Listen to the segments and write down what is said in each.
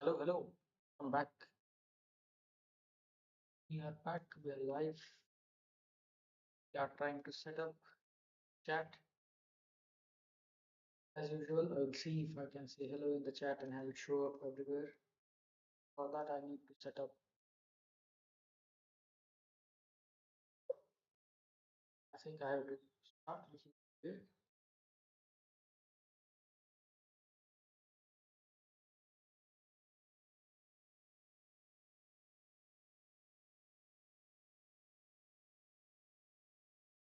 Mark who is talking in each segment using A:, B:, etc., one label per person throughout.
A: Hello, hello. I'm back. We are back. We are live. We are trying to set up chat as usual. I will see if I can say hello in the chat and have it show up everywhere. For that, I need to set up. I think I have to start looking here.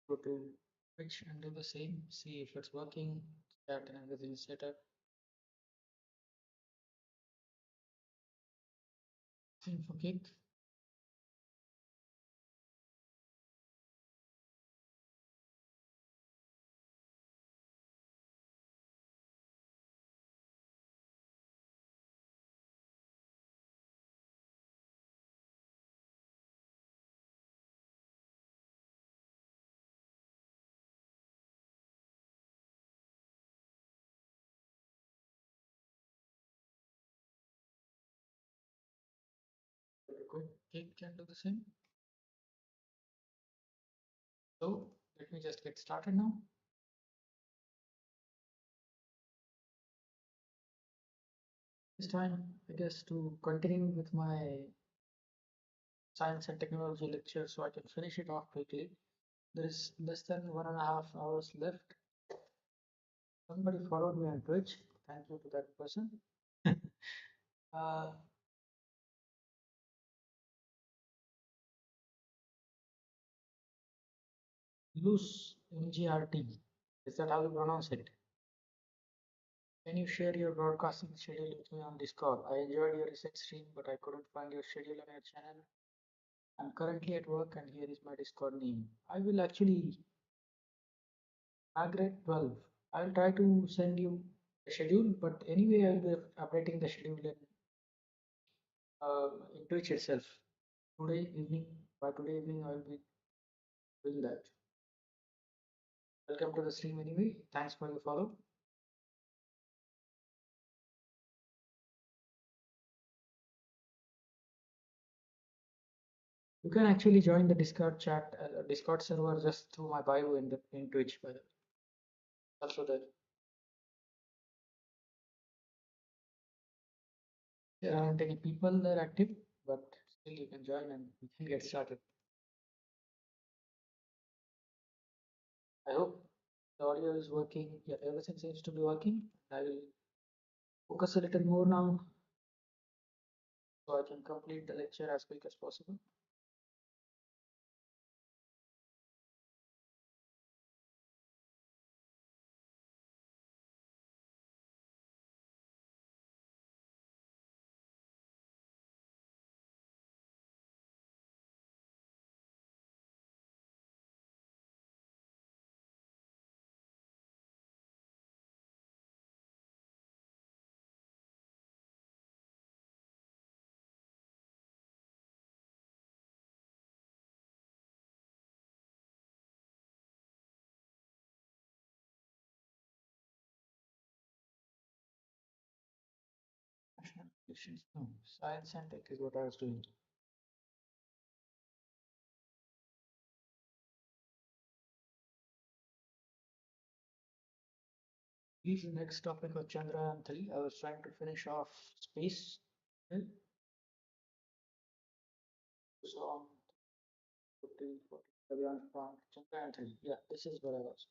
A: Go to Twitch and do the same. See if it's working. Chat and everything is set up. Info kick. Quick kick can do the same. So let me just get started now. This time, I guess to continue with my science and technology lecture so I can finish it off quickly. There is less than 1.5 hours left. Somebody followed me on Twitch. Thank you to that person. uh, Loose MGRT. Is that how you pronounce it? Can you share your broadcasting schedule with me on Discord? I enjoyed your recent stream, but I couldn't find your schedule on your channel. I'm currently at work, and here is my Discord name. I will actually, Margaret 12. I will try to send you a schedule, but anyway, I will be updating the schedule in Twitch itself. Today evening, by today evening, I will be doing that. Welcome to the stream anyway. Thanks for your follow. You can actually join the Discord chat, Discord server just through my bio in Twitch, by the way. Also there. There aren't any people there active, but still you can join and we can get started. I hope the audio is working. Yeah, everything seems to be working. I will focus a little more now so I can complete the lecture as quick as possible. National questions. No, science and tech is what I was doing. This is the next topic of Chandrayaan 3. I was trying to finish off space. Well, so on 15, 14, Chandrayaan 3. Yeah, this is where I was.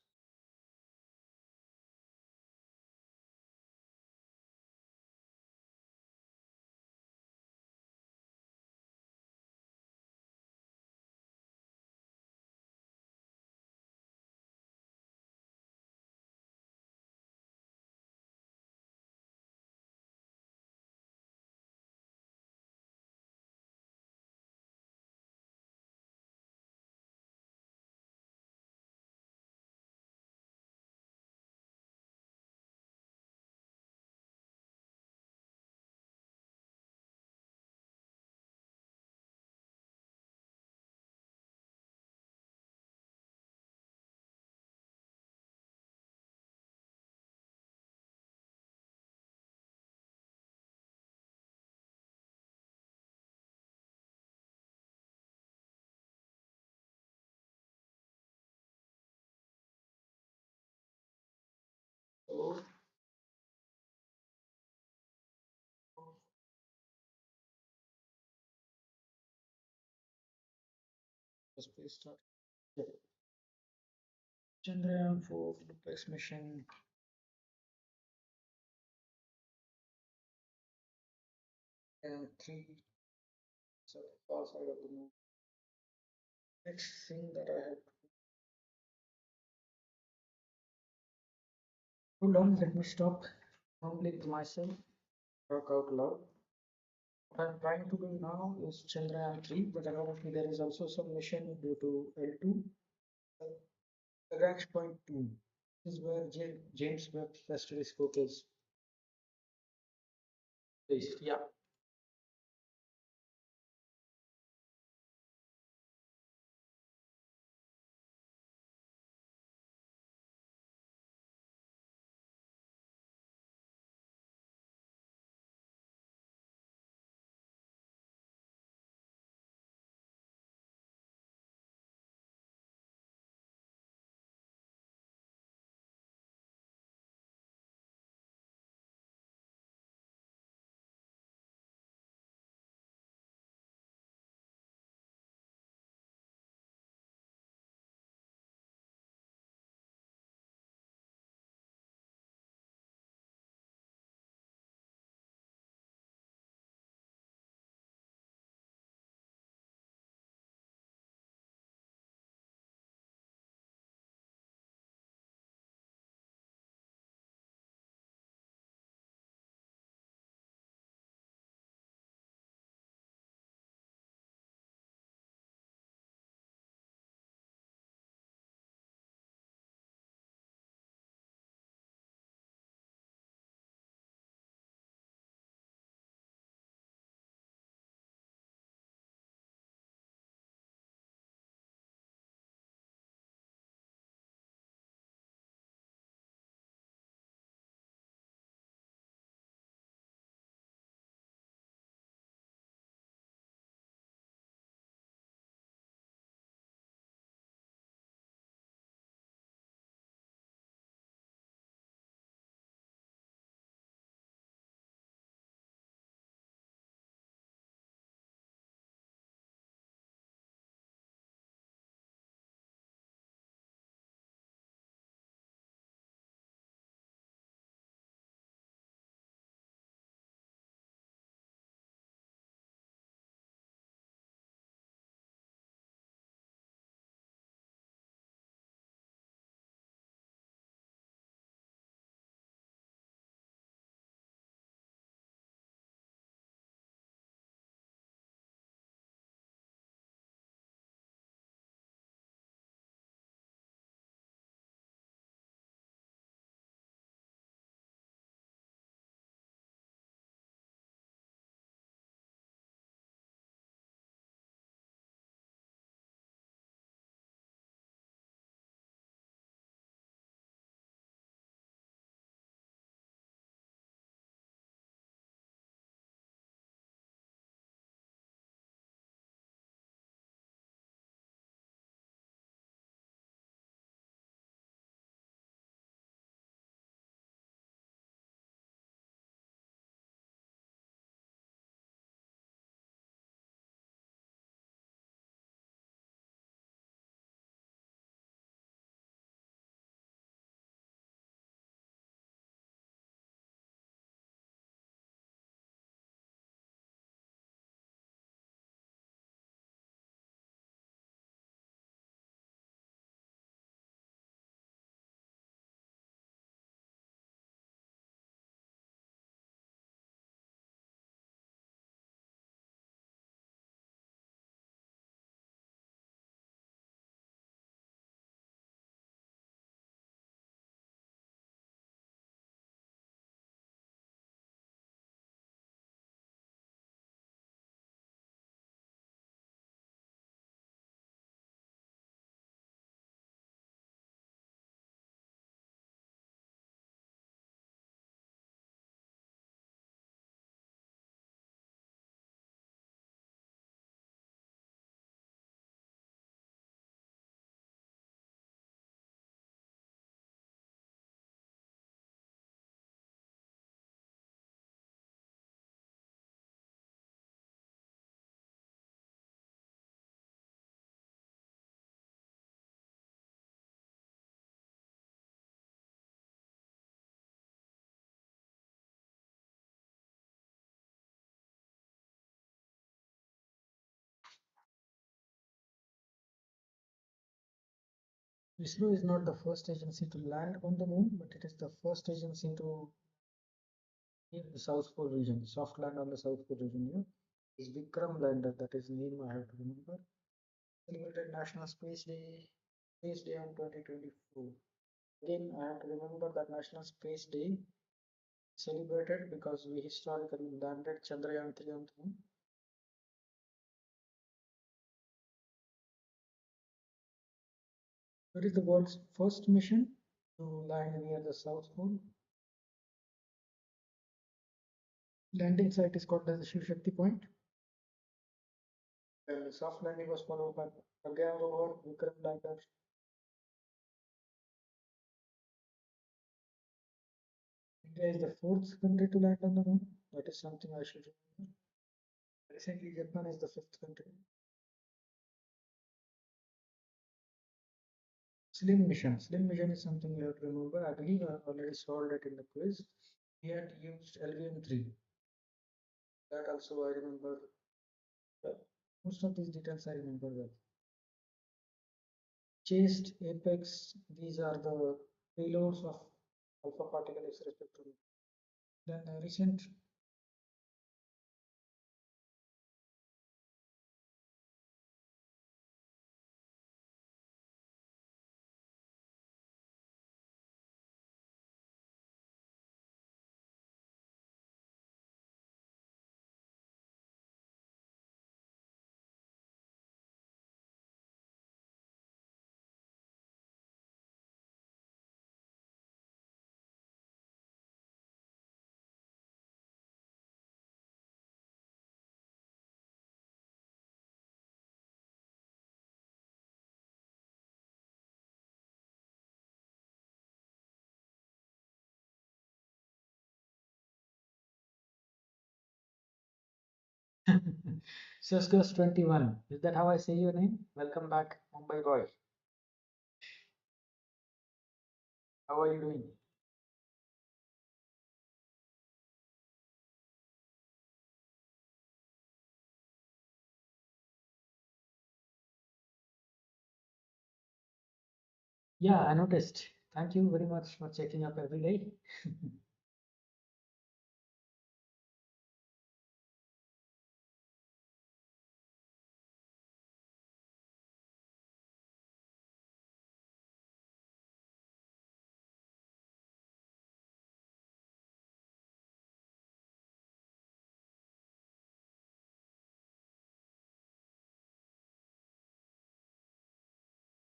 A: Just please start. Yeah. Chandrayaan 4 duplex mission and 3 so far side of the moon. Next thing that I have hold on, let me stop. Humbly with myself, talk out loud. What I'm trying to do now is Chandrayaan 3, but around me there is also some mission due to L2. Lagrange point 2. This is where James Webb Space Telescope is placed. Yeah. ISRO is not the first agency to land on the moon, but it is the first agency to leave the South Pole region, soft land on the South Pole region. Is Vikram lander, that is name I have to remember. Celebrated National Space Day on 2024. Again, I have to remember that National Space Day celebrated because we historically landed Chandrayaan 3 on the moon. It is the world's first mission to land near the South Pole. Landing site is called as the Shiv Shakti Point. And the soft landing was followed by Pragyan rover, Vikram lander. India is the fourth country to land on the moon. That is something I should remember. Recently, Japan is the fifth country. Slim mission. Slim mission is something you have to remember. I believe I already solved it in the quiz. We had used LVM3. That also I remember. uh, Most of these details I remember well. Chased, apex, these are the payloads of alpha particles respectively. Then the recent Susgos 21. Is that how I say your name? Welcome back, Mumbai boy. How are you doing? Yeah, I noticed. Thank you very much for checking up every day.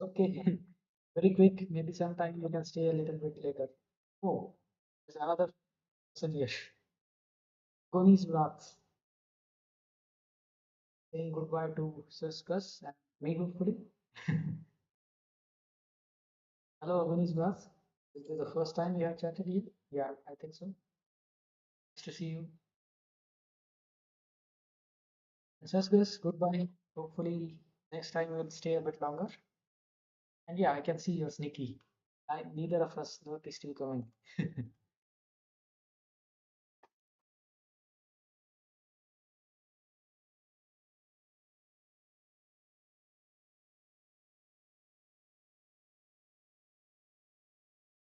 A: Okay, very quick. Maybe sometime you can stay a little bit later. Oh, there's another person here. Goni's Vlogs saying goodbye to Susgus and me hopefully. Hello, Goni's Vlogs. Is this the first time you have chatted here? Yeah, I think so. Nice to see you. And Susgus, goodbye. Hopefully next time you will stay a bit longer. And yeah, I can see you're sneaky. Neither of us noticed you coming.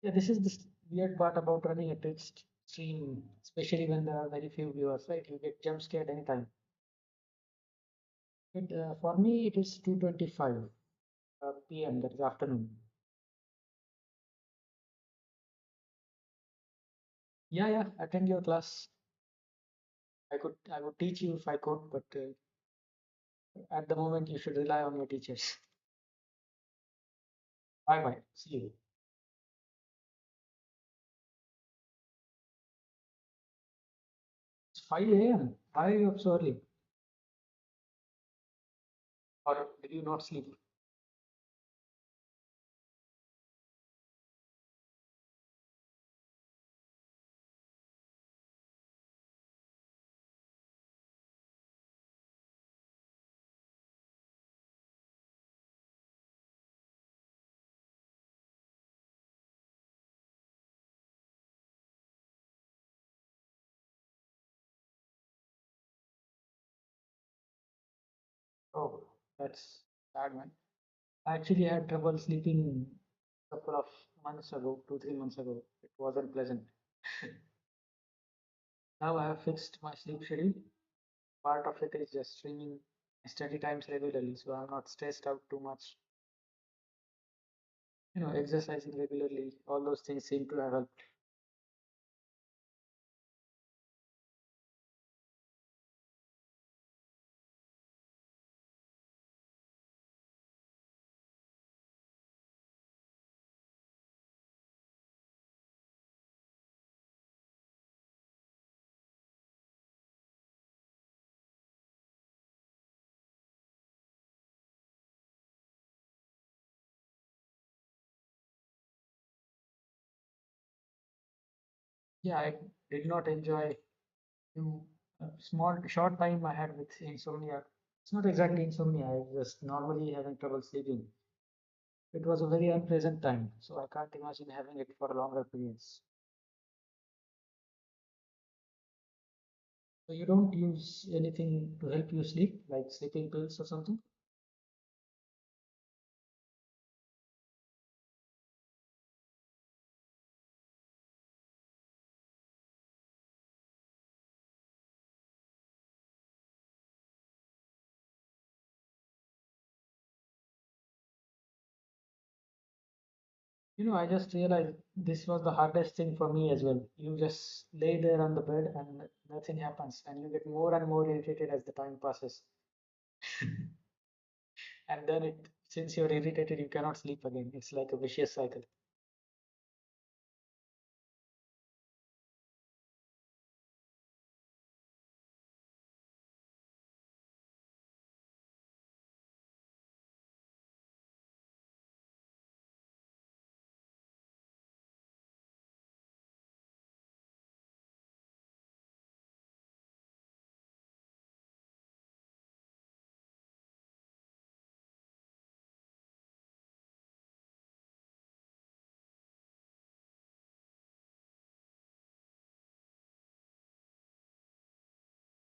A: Yeah, this is the weird part about running a Twitch stream, especially when there are very few viewers, right? You get jump scared anytime. For me, it is 2:25 p.m. That is afternoon. Yeah, yeah. Attend your class. I would teach you if I could, but at the moment, you should rely on your teachers. Bye bye. See you. It's 5 a.m. Why are you up so early? Or did you not sleep? Oh, that's bad, man. I actually had trouble sleeping couple of months ago, 2, 3 months ago. It wasn't pleasant. Now I have fixed my sleep schedule. Part of it is just streaming study times regularly, so I'm not stressed out too much. Exercising regularly, all those things seem to have helped. Yeah, I did not enjoy few small short time I had with insomnia. It's not exactly insomnia. I was just normally having trouble sleeping. It was a very unpleasant time, so I can't imagine having it for longer periods. So you don't use anything to help you sleep, like sleeping pills or something? I just realized this was the hardest thing for me as well. You just lay there on the bed and nothing happens, and you get more and more irritated as the time passes. And then since you're irritated, you cannot sleep again. It's like a vicious cycle.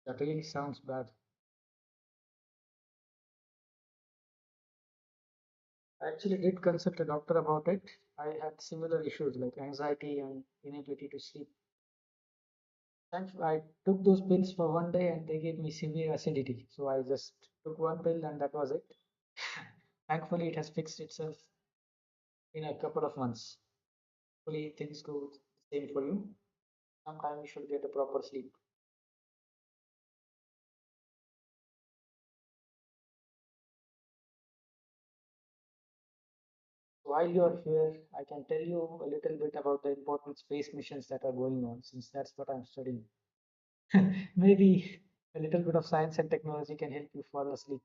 A: That really sounds bad. I actually did consult a doctor about it. I had similar issues like anxiety and inability to sleep. Thankfully, I took those pills for one day and they gave me severe acidity. So I just took one pill and that was it. Thankfully, it has fixed itself in a couple of months. Hopefully, things go the same for you. Sometime you should get a proper sleep. While you're here, I can tell you a little bit about the important space missions that are going on, since that's what I'm studying. Maybe a little bit of science and technology can help you fall asleep.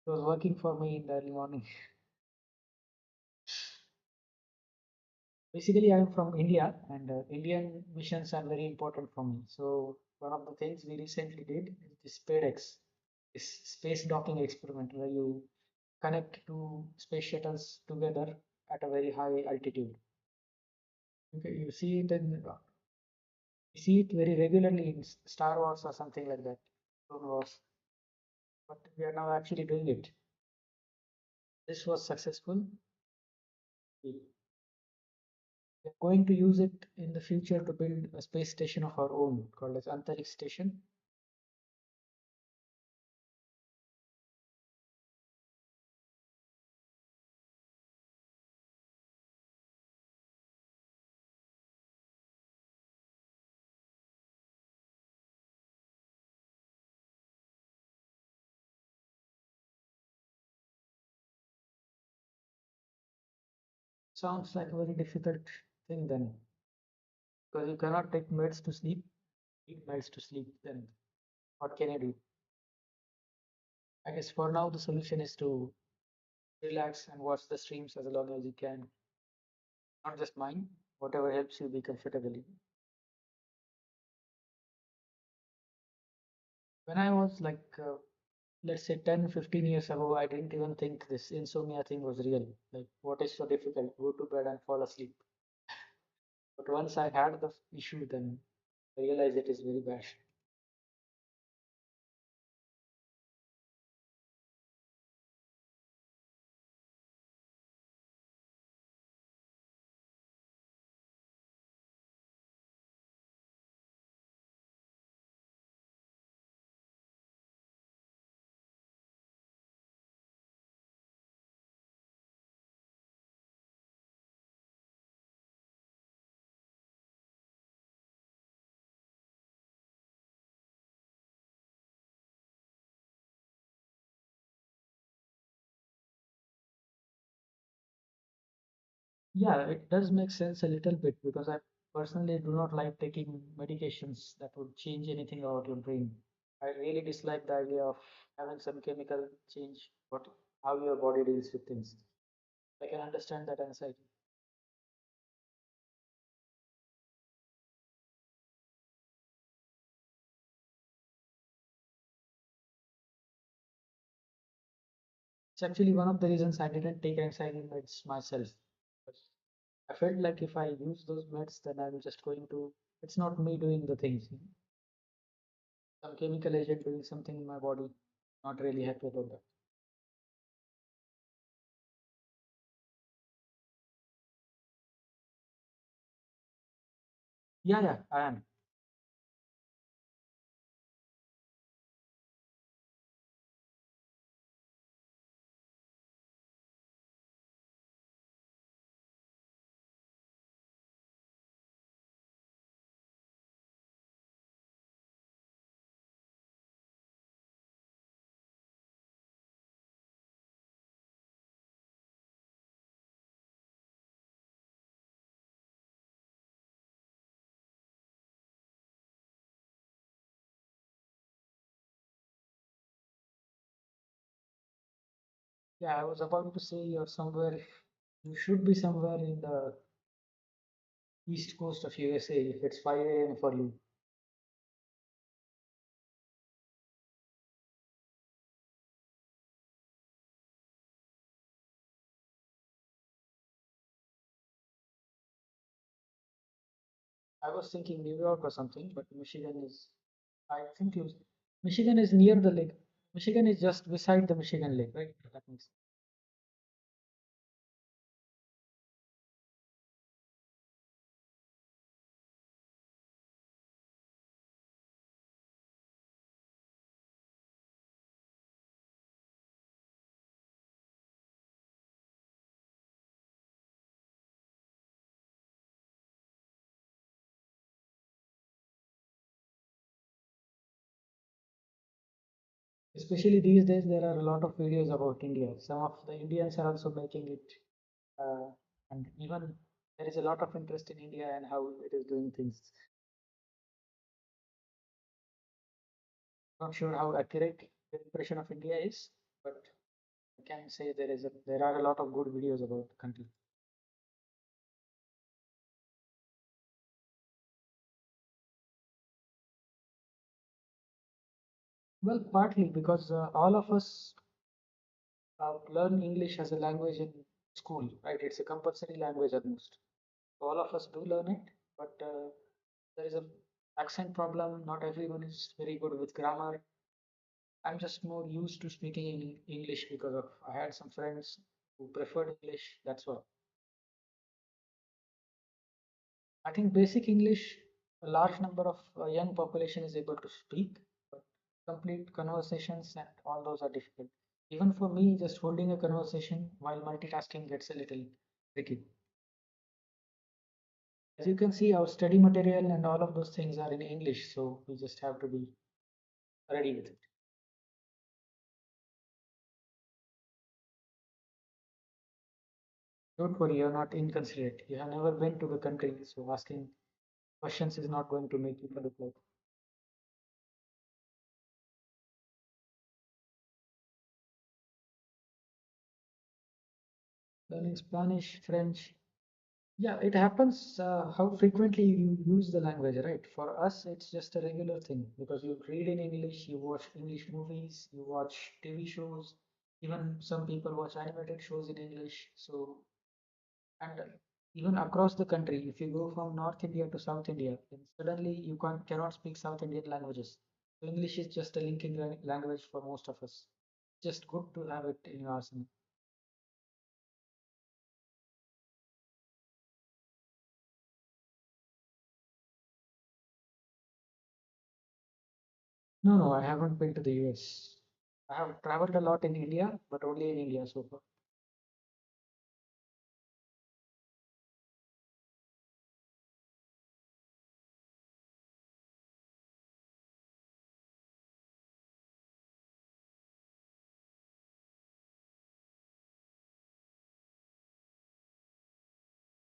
A: It was working for me in the early morning. Basically, I'm from India, and Indian missions are very important for me. So, one of the things we recently did is the SpaceX, this space docking experiment where you connect two space shuttles together at a very high altitude. Okay, you see it very regularly in Star Wars or something like that, Clone Wars, but we are now actually doing it. This was successful. We are going to use it in the future to build a space station of our own called as Antariksh Station. Sounds like a very difficult thing then, because you cannot take meds to sleep, eat meds to sleep. Then what can I do? I guess for now the solution is to relax and watch the streams as long as you can. Not just mine, whatever helps you be comfortably. When I was like, let's say 10, 15 years ago, I didn't even think this insomnia thing was real. Like, what is so difficult? Go to bed and fall asleep. But once I had the issue, then I realized it is very bad. Yeah, it does make sense a little bit because I personally do not like taking medications that would change anything about your brain. I really dislike the idea of having some chemical change how your body deals with things. I can understand that anxiety. It's actually one of the reasons I didn't take anxiety meds myself. But I felt like if I use those meds, then I'm just going to, it's not me doing the things. Some chemical agent doing something in my body. Not really happy about that. Yeah, yeah, I am. Yeah, I was about to say you're somewhere, you should be somewhere in the east coast of USA if it's 5 a.m. for you. I was thinking New York or something, but Michigan is, I think you, Michigan is near the lake. Michigan is just beside the Michigan Lake, right? That makes especially these days, there are a lot of videos about India. Some of the Indians are also making it, uh, and even there is a lot of interest in India and how it is doing things. Not sure how accurate the impression of India is, but I can say there are a lot of good videos about the country. Well, partly because all of us learn English as a language in school, right? It's a compulsory language almost. All of us do learn it, but there is a accent problem. Not everyone is very good with grammar. I'm just more used to speaking in English because of I had some friends who preferred English. That's why. I think basic English, a large number of young population is able to speak, but complete conversations and all those are difficult. Even for me, just holding a conversation while multitasking gets a little tricky. As you can see, our study material and all of those things are in English, so we just have to be ready with it. Don't worry, you're not inconsiderate. You have never been to the country, so asking questions is not going to make you look like learning Spanish, French. Yeah, it happens how frequently you use the language, right? For us, it's just a regular thing because you read in English, you watch English movies, you watch TV shows, even some people watch animated shows in English. So, and even across the country, if you go from North India to South India, then suddenly you cannot speak South Indian languages. So English is just a linking language for most of us. Just good to have it in your arsenal. No, no, I haven't been to the US. I have traveled a lot in India, but only in India so far.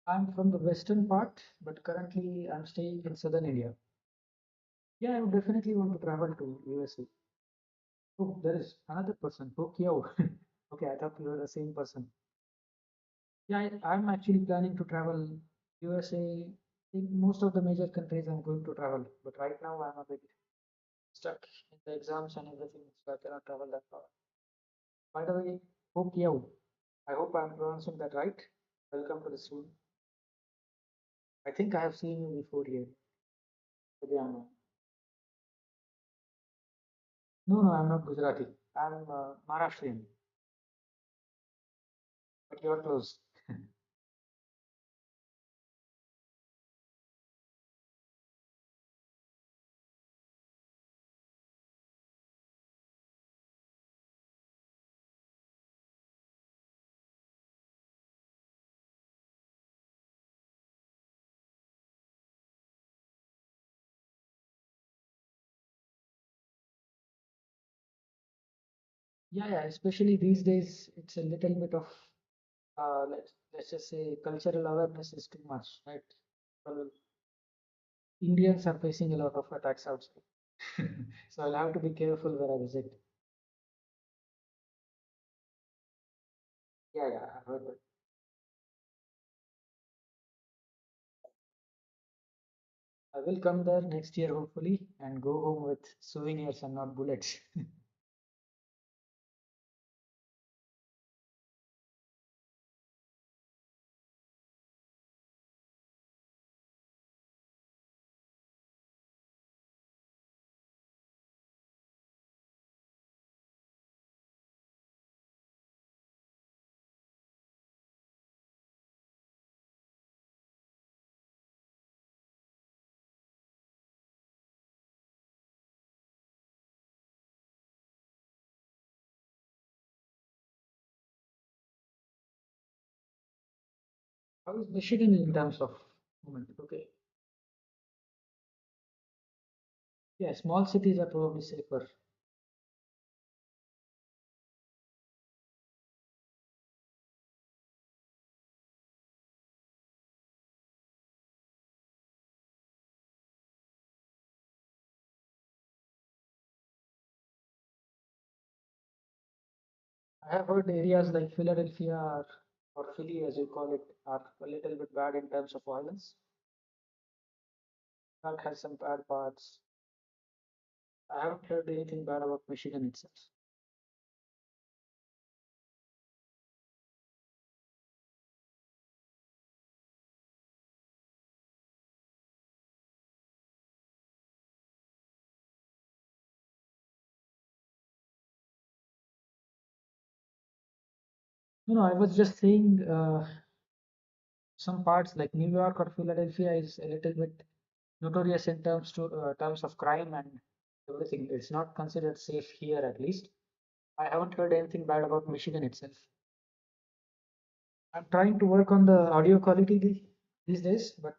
A: I'm from the western part, but currently I'm staying in southern India. Yeah, I would definitely want to travel to USA. Oh, there is another person, Tokyo. Okay, I thought we were the same person. Yeah, I'm actually planning to travel USA. Think most of the major countries I'm going to travel, but right now I'm a bit stuck in the exams and everything, so I cannot travel that far. By the way, Tokyo. I hope I'm pronouncing that right. Welcome to the stream. I think I have seen you before here. Maybe I'm not. No, no, I'm not Gujarati. I'm Maharashtrian, but you're close. Yeah, yeah. Especially these days, it's a little bit of let's just say cultural awareness is too much, right? Well, Indians are facing a lot of attacks outside, so I'll have to be careful where I visit. Yeah, yeah, I heard that. I will come there next year hopefully and go home with souvenirs and not bullets. How is Michigan in terms of movement? Okay, yeah, small cities are probably safer. I have heard areas like Philadelphia or Philly, as you call it, are a little bit bad in terms of violence. That has some bad parts. I haven't heard anything bad about Michigan itself. No, no, I was just saying some parts like New York or Philadelphia is a little bit notorious in terms of crime and everything. It's not considered safe here, at least. I haven't heard anything bad about Michigan itself. I'm trying to work on the audio quality these days, but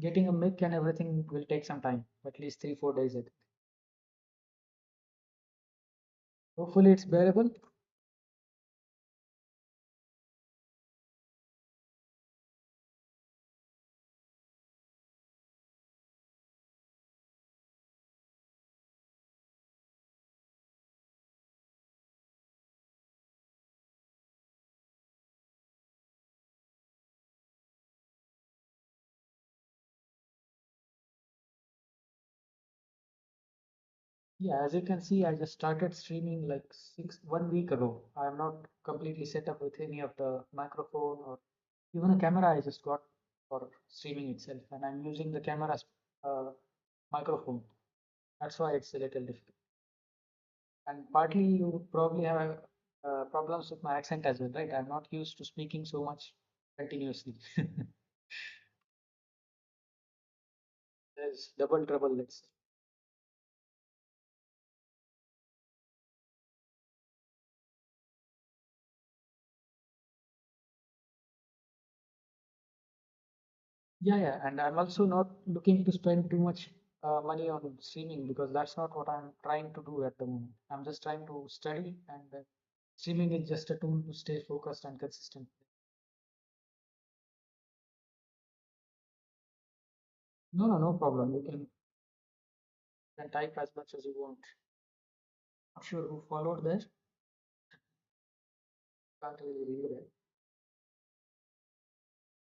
A: getting a mic and everything will take some time, at least 3 4 days. I think. Hopefully, it's bearable. Yeah, as you can see, I just started streaming like 1 week ago. I'm not completely set up with any of the microphone or even a camera I just got for streaming itself, and I'm using the camera's uh, microphone. That's why it's a little difficult. And partly you probably have problems with my accent as well, right? I'm not used to speaking so much continuously. There's double trouble, let's say. Yeah, yeah, and I'm also not looking to spend too much money on streaming because that's not what I'm trying to do at the moment. I'm just trying to study, and streaming is just a tool to stay focused and consistent. No, no, no problem. You can type as much as you want. Not sure who followed there. Can't really read it.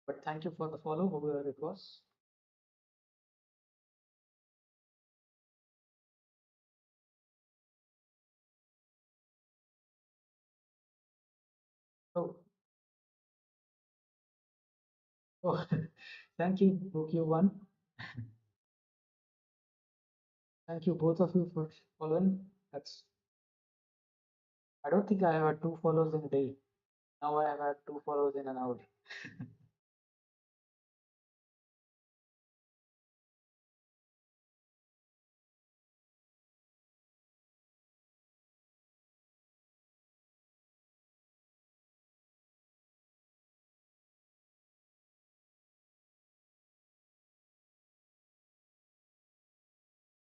A: But thank you for the follow, whoever it was. Oh, oh, thank you, OQ1. Thank you, both of you, for following. I don't think I have had two follows in a day. Now I have had two follows in an hour.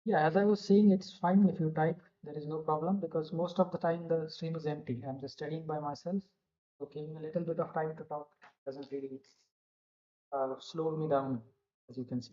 A: Yeah, as I was saying, it's fine if you type. There is no problem because most of the time the stream is empty. I'm just studying by myself. So giving a little bit of time to talk doesn't really slow me down, as you can see.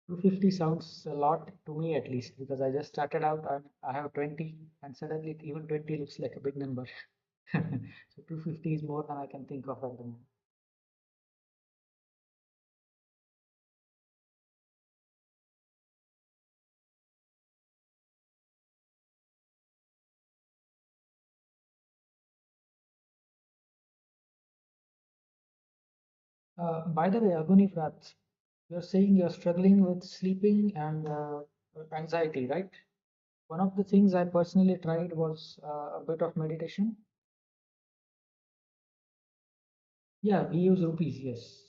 A: Two 50 sounds a lot to me at least because I just started out and I have 20 and suddenly even 20 looks like a big number. So 250 is more than I can think of at the moment. By the way, Agunifrat, you're saying you're struggling with sleeping and anxiety, right? One of the things I personally tried was a bit of meditation. Yeah, we use rupees, yes.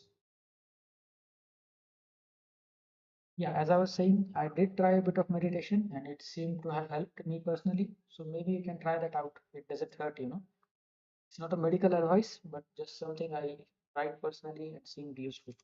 A: Yeah, as I was saying, I did try a bit of meditation and it seemed to have helped me personally. So maybe you can try that out. It doesn't hurt. It's not a medical advice, but just something I tried personally and seemed useful.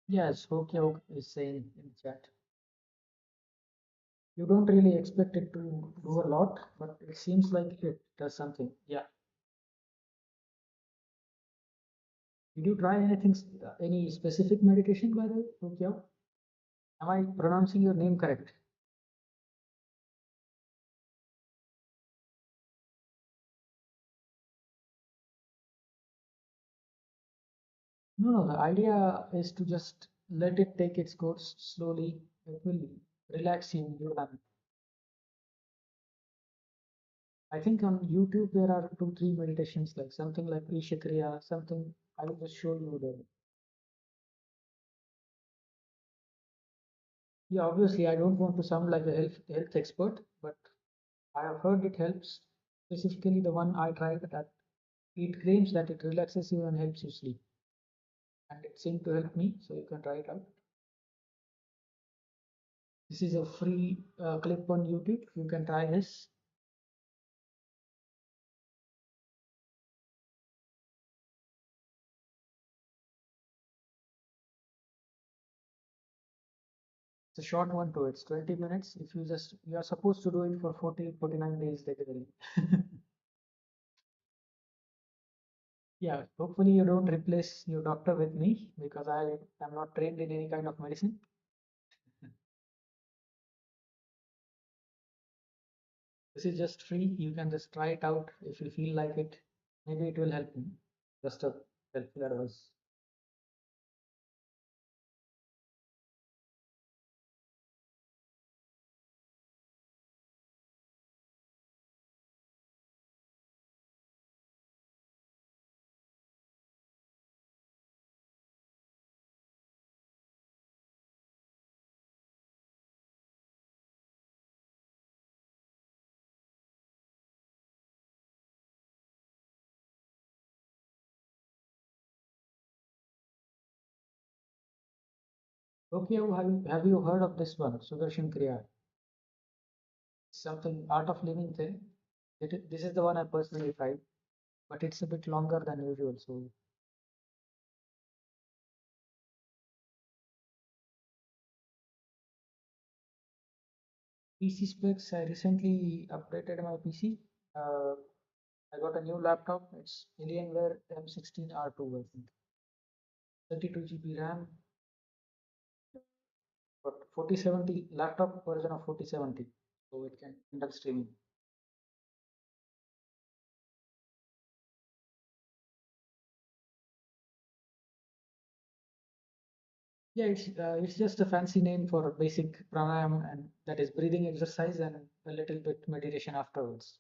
A: Yes, okay, okay is saying in the chat. You don't really expect it to do a lot, but it seems like it does something. Yeah. Did you try any specific meditation by the way? Okay. Am I pronouncing your name correct? No, no, the idea is to just let it take its course slowly. It will relax you more than. I think on YouTube there are two, three meditations like something like Ishakriya, something. I will just show you the. Yeah, obviously I don't want to sound like a health expert, but I have heard it helps. Specifically, the one I tried that it claims that it relaxes you and helps you sleep, and it seemed to help me. So you can try it out. This is a free clip on YouTube. You can try this. It's a short one too. It's 20 minutes. If you are supposed to do it for 40, 49 days regularly. Yeah, hopefully you don't replace your doctor with me because I am not trained in any kind of medicine. This is just free. You can just try it out if you feel like it. Maybe it will help you. Just a helpful advice. Okay, have you heard of this one, Sudarshan Kriya? Something art of living thing. This is the one I personally tried, but it's a bit longer than usual. So PC specs, I recently updated my PC. Uh, I got a new laptop. It's Alienware M16R2, I think. 32 GB RAM, but 4070 laptop version of 4070, so it can handle streaming. Yeah, it's just a fancy name for basic pranayam, and that is breathing exercise and a little bit meditation afterwards.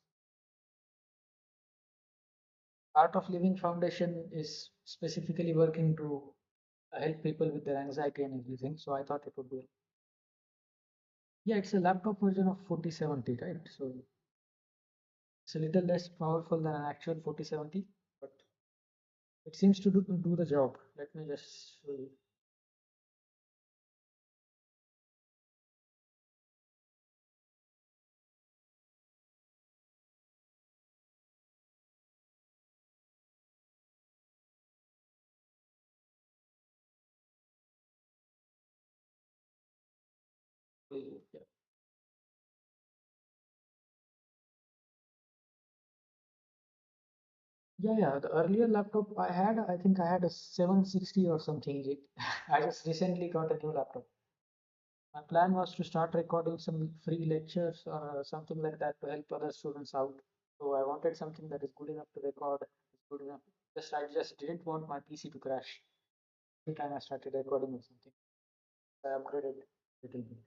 A: Art of Living Foundation is specifically working to help people with their anxiety and everything. So I thought it would be. Yeah, it's a laptop version of 4070, right? So it's a little less powerful than an actual 4070, but it seems to do the job. Let me just show you. Yeah, yeah. The earlier laptop I had, I think I had a 760 or something. I just recently got a new laptop. My plan was to start recording some free lectures or something like that to help other students out. So I wanted something that is good enough to record, is good enough. I just didn't want my PC to crash every time I started recording or something. I upgraded a little bit.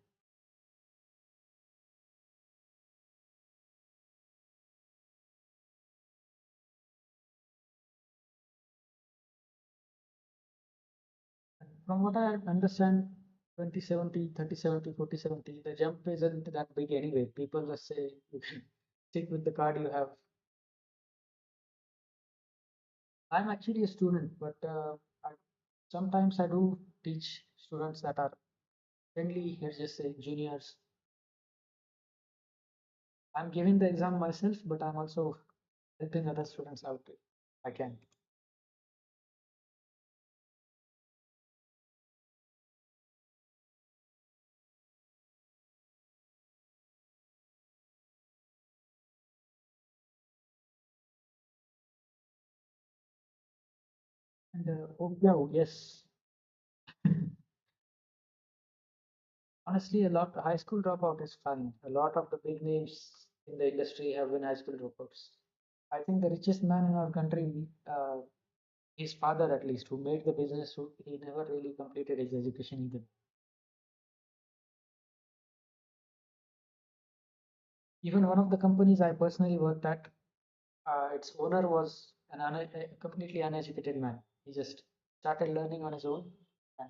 A: And from what I understand, 2070, 3070, 4070, the jump isn't that big anyway. People just say you can stick with the card you have. I'm actually a student, but sometimes I do teach students that are friendly, let's just say juniors. I'm giving the exam myself, but I'm also helping other students out if I can. And oh, yeah, oh, yes, honestly, a lot high school dropout is fun. A lot of the big names in the industry have been high school dropouts. I think the richest man in our country, his father at least, who made the business, he never really completed his education either. Even one of the companies I personally worked at, its owner was a completely uneducated man. He just started learning on his own and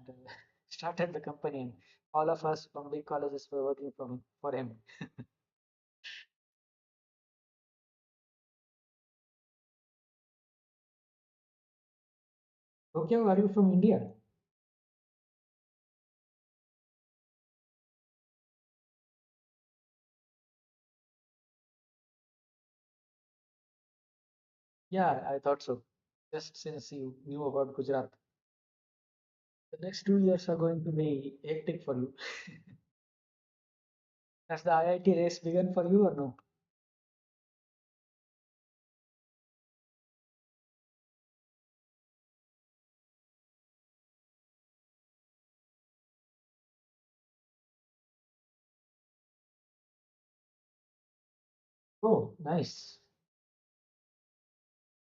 A: started the company. And all of us from big colleges were working for him. Okay, are you from India? Yeah, I thought so. Just since you knew about Gujarat, the next 2 years are going to be hectic for you. Has the IIT race begun for you or no? Oh, nice.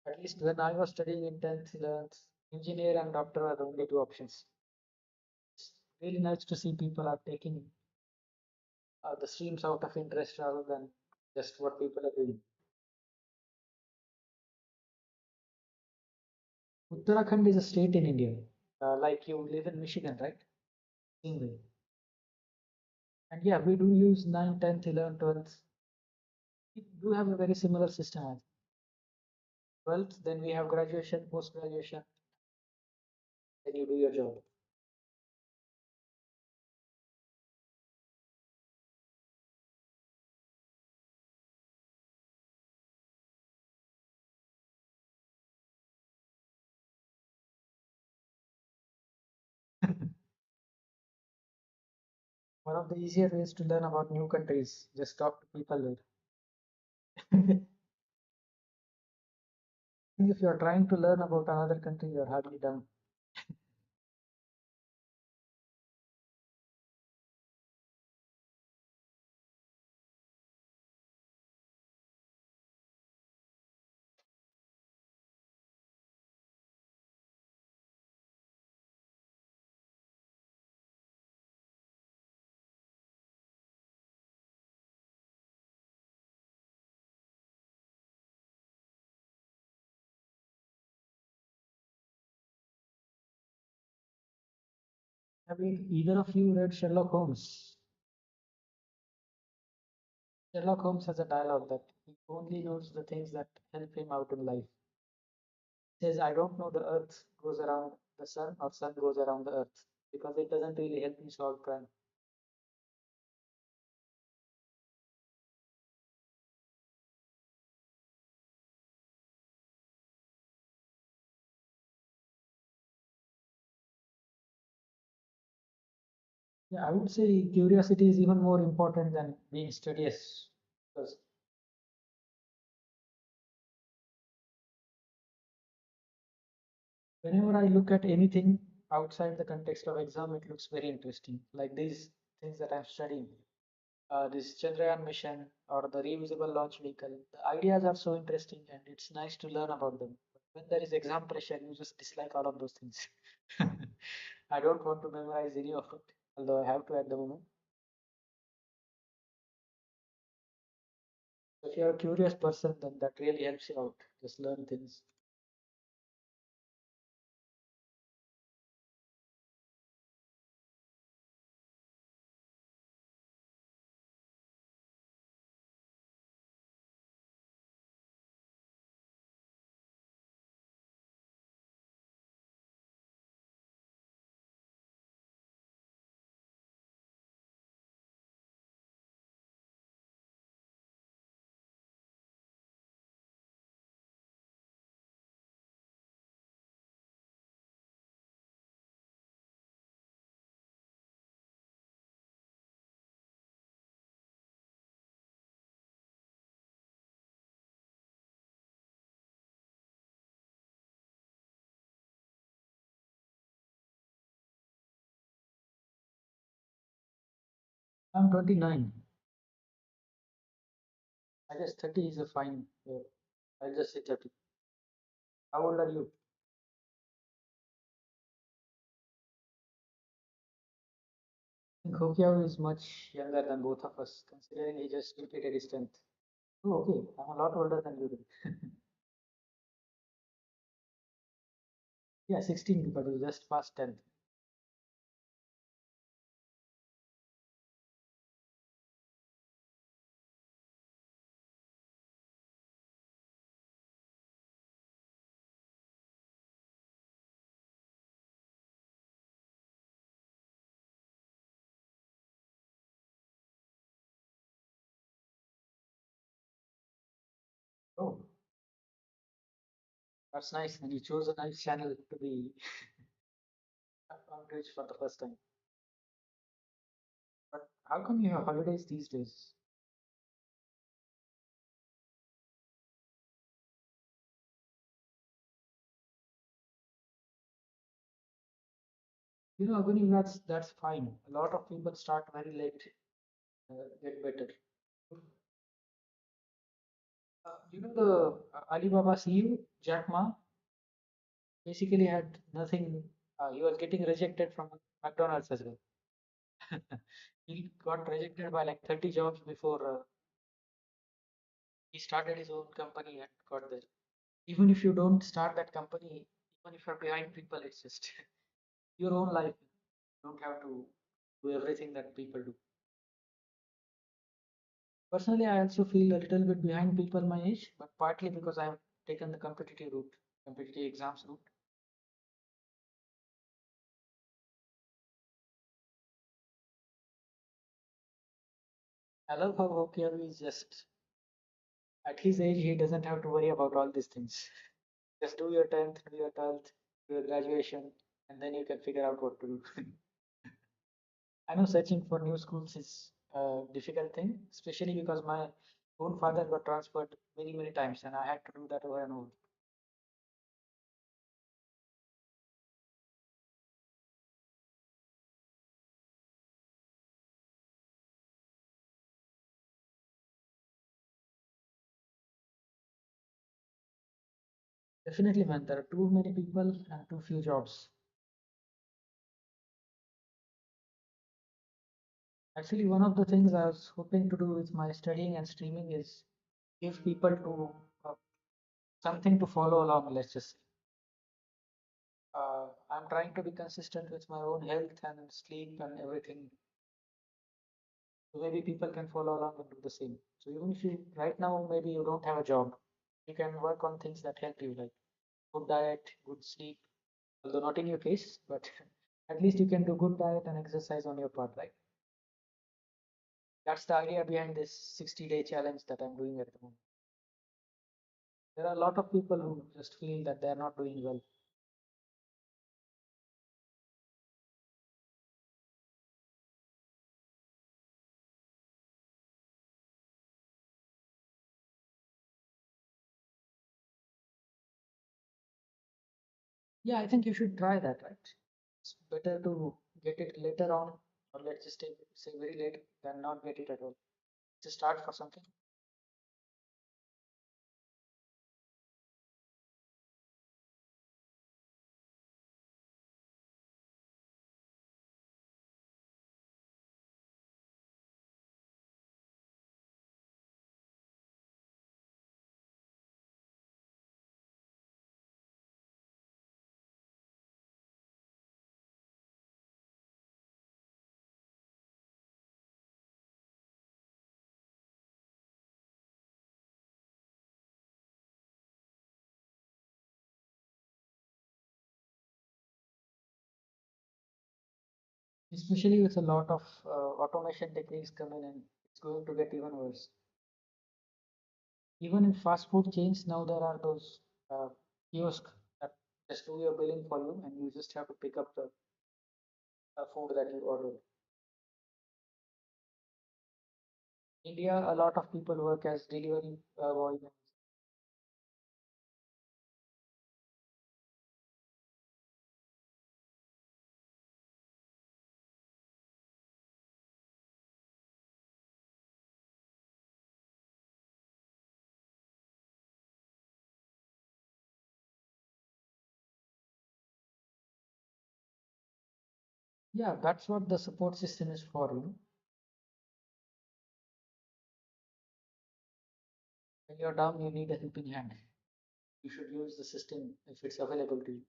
A: At least when I was studying in 10th, 11th, engineer and doctor are the only two options. It's really nice to see people are taking the streams out of interest rather than just what people are doing. Uttarakhand is a state in India. Like you live in Michigan, right? Same way. And yeah, we do use 9, 10th, 11th, 12th. We do have a very similar system as 12th, then we have graduation, post graduation, then you do your job. One of the easier ways to learn about new countries, just talk to people there. I think if you're trying to learn about another country, you're hardly done. Have either of you read Sherlock Holmes? Sherlock Holmes has a dialogue that he only knows the things that help him out in life. He says, I don't know the earth goes around the sun or sun goes around the earth because it doesn't really help me solve crime. Yeah, I would say curiosity is even more important than being studious because whenever I look at anything outside the context of exam, it looks very interesting. Like these things that I'm studying, this Chandrayaan mission or the reusable launch vehicle. The ideas are so interesting and it's nice to learn about them. But when there is exam pressure, you just dislike all of those things. I don't want to memorize any of it, although I have to at the moment. If you're a curious person, then that really helps you out. Just learn things. I'm 29. I guess 30 is a fine. I'll just say 30. How old are you? I think Hokiao is much younger than both of us, considering he just completed his 10th. Oh, okay. I'm a lot older than you then. Yeah, 16 because you just passed 10th. Oh, that's nice. And you chose a nice channel to be on Twitch for the first time. But how come you have holidays these days? You know, Aguni, that's fine. A lot of people start very late, get better. You know the Alibaba CEO, Jack Ma, basically had nothing. He was getting rejected from McDonald's as well. He got rejected by like 30 jobs before he started his own company and got there. Even if you don't start that company, even if you're behind people, it's just your own life. You don't have to do everything that people do. Personally, I also feel a little bit behind people my age, but partly because I've taken the competitive route, competitive exams route. I love how Hokiaru is just at his age, he doesn't have to worry about all these things. Just do your 10th, do your 12th, do your graduation, and then you can figure out what to do. I know searching for new schools is a difficult thing, especially because my own father got transferred many, many times and I had to do that over and over. Definitely, man, there are too many people and too few jobs. Actually, one of the things I was hoping to do with my studying and streaming is give people to something to follow along, let's just say. I'm trying to be consistent with my own health and sleep and everything. So maybe people can follow along and do the same. So even if you right now maybe you don't have a job, you can work on things that help you, like good diet, good sleep. Although not in your case, but at least you can do good diet and exercise on your part, right? That's the idea behind this 60-day challenge that I'm doing at the moment. There are a lot of people who just feel that they're not doing well. Yeah, I think you should try that, right? It's better to get it later on, or let's just say very late than not get it at all. Just start for something. Especially with a lot of automation techniques coming in, it's going to get even worse. Even in fast food chains, now there are those kiosks that just do your billing for you, and you just have to pick up the food that you ordered. India, a lot of people work as delivery boys. Yeah, that's what the support system is for. You know, when you're down, you need a helping hand. You should use the system if it's available to you.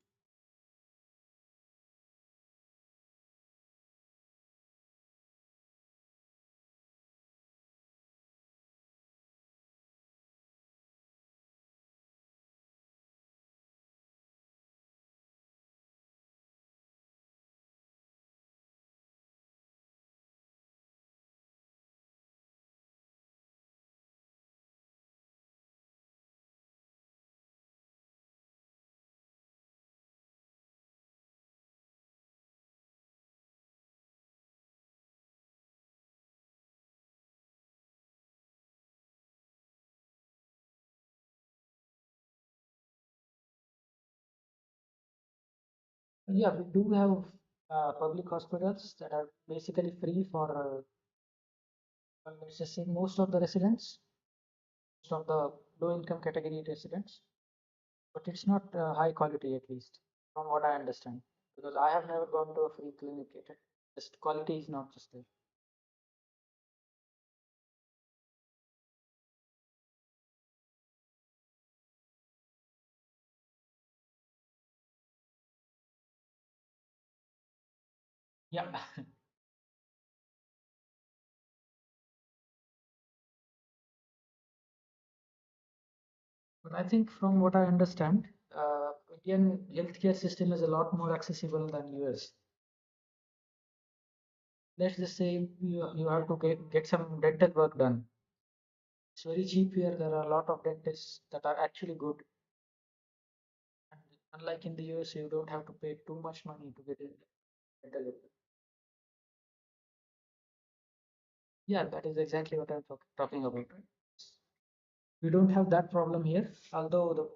A: Yeah, we do have public hospitals that are basically free for, let's just say, most of the residents, most of the low income category residents, but it's not high quality, at least from what I understand, because I have never gone to a free clinic yet. Just quality is not just there. Yeah, but I think from what I understand, Indian healthcare system is a lot more accessible than US. Let's just say you have to get some dental work done. It's very cheap here. There are a lot of dentists that are actually good. And unlike in the US, you don't have to pay too much money to get in dental work. Yeah, that is exactly what I'm talking about. Right? We don't have that problem here, although the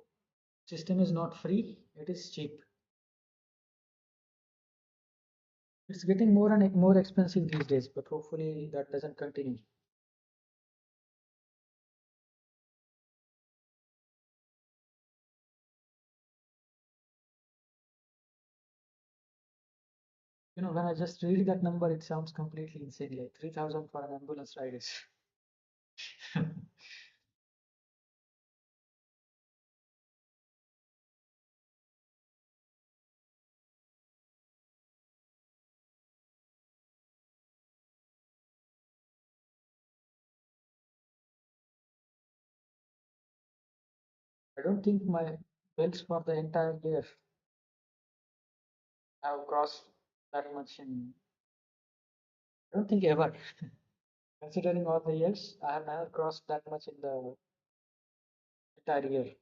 A: system is not free, it is cheap. It's getting more and more expensive these days, but hopefully that doesn't continue. You know, when I just read that number, it sounds completely insane. Like 3,000 for an ambulance ride is. I don't think my bills for the entire year have crossed that much in. I don't think ever. Considering all the years, I have never crossed that much in the entire year.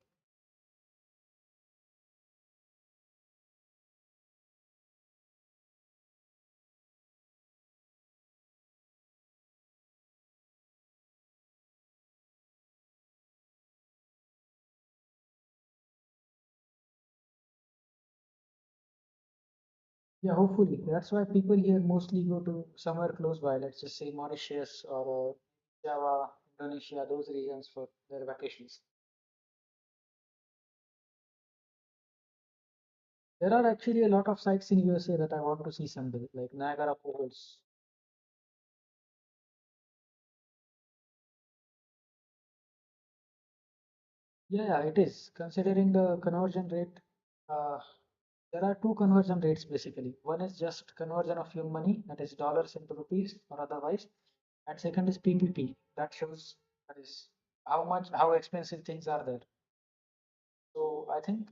A: Yeah, hopefully. That's why people here mostly go to somewhere close by, let's just say Mauritius or Java, Indonesia, those regions for their vacations. There are actually a lot of sites in USA that I want to see someday, like Niagara Falls. Yeah, it is. Considering the conversion rate, uh, there are two conversion rates basically. One is just conversion of your money, that is dollars into rupees or otherwise, and second is PPP. That shows that is how expensive things are there. So I think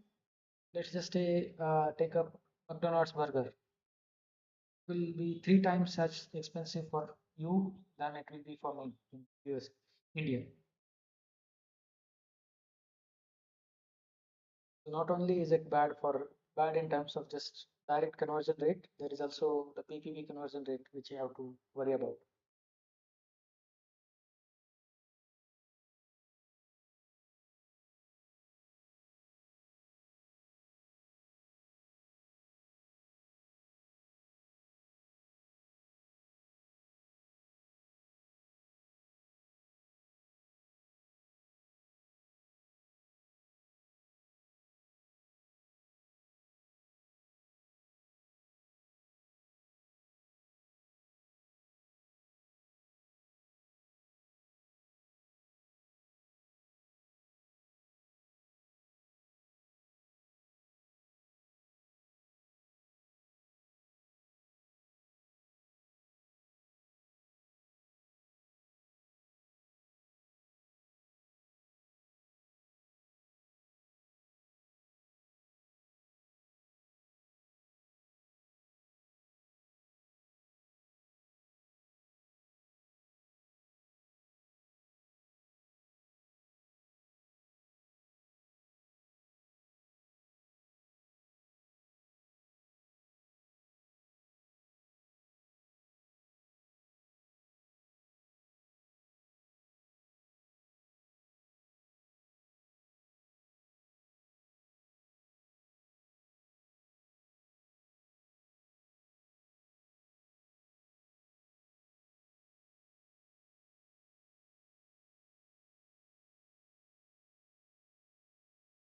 A: let's just say take up McDonald's burger will be three times such expensive for you than it will be for me in US, India. So not only is it bad in terms of just direct conversion rate, there is also the PPP conversion rate which you have to worry about.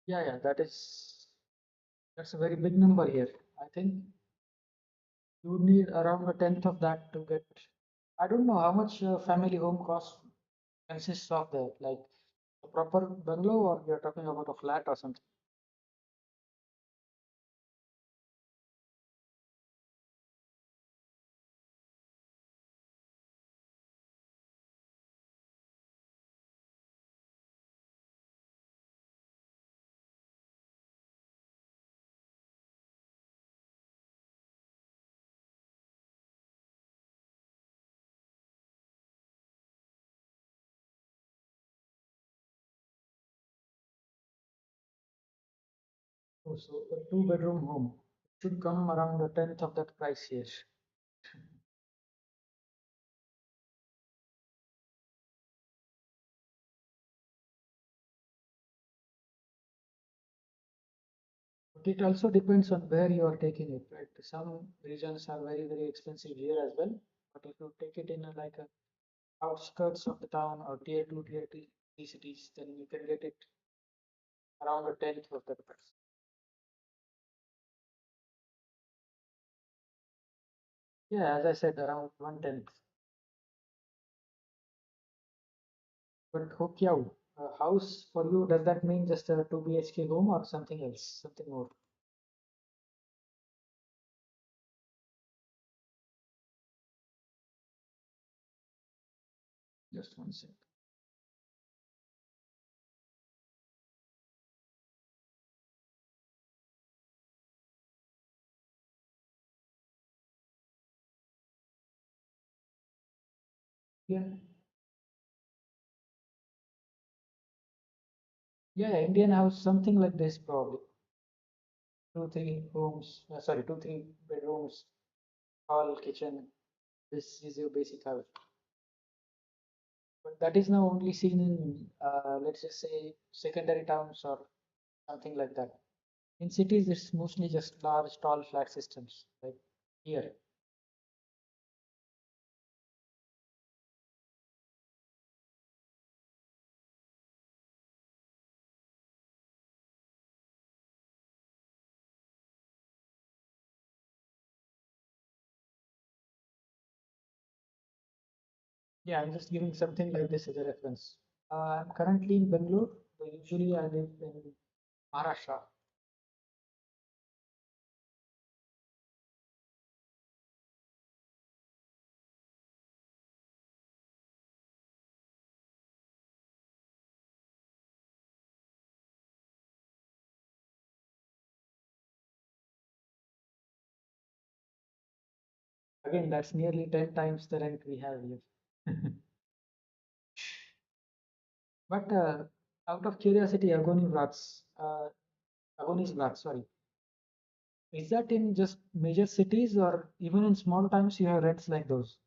A: Yeah, that's a very big number here. I think you would need around a tenth of that to get. I don't know how much family home cost consists of that, like a proper bungalow, or you're talking about a flat or something. Oh, so a two-bedroom home should come around a tenth of that price here. It also depends on where you are taking it, right? Some regions are very, very expensive here as well. But if you take it in like a outskirts of the town or tier 2, tier 3 cities, then you can get it around a tenth of the price. Yeah, as I said, around 1/10. But Hokkien, a house for you, does that mean just a 2 BHK home or something else, something more? Just one sec. Yeah, yeah, Indian house, something like this probably. Two, three rooms, sorry, two, three bedrooms, hall, kitchen. This is your basic house. But that is now only seen in, let's just say, secondary towns or something like that. In cities, it's mostly just large, tall flat systems like here. Yeah, I'm just giving something like this as a reference. I'm currently in Bangalore, but usually I live in Maharashtra. Again, that's nearly 10 times the rent we have here. But out of curiosity, Agoni sorry, is that in just major cities or even in small towns you have rents like those?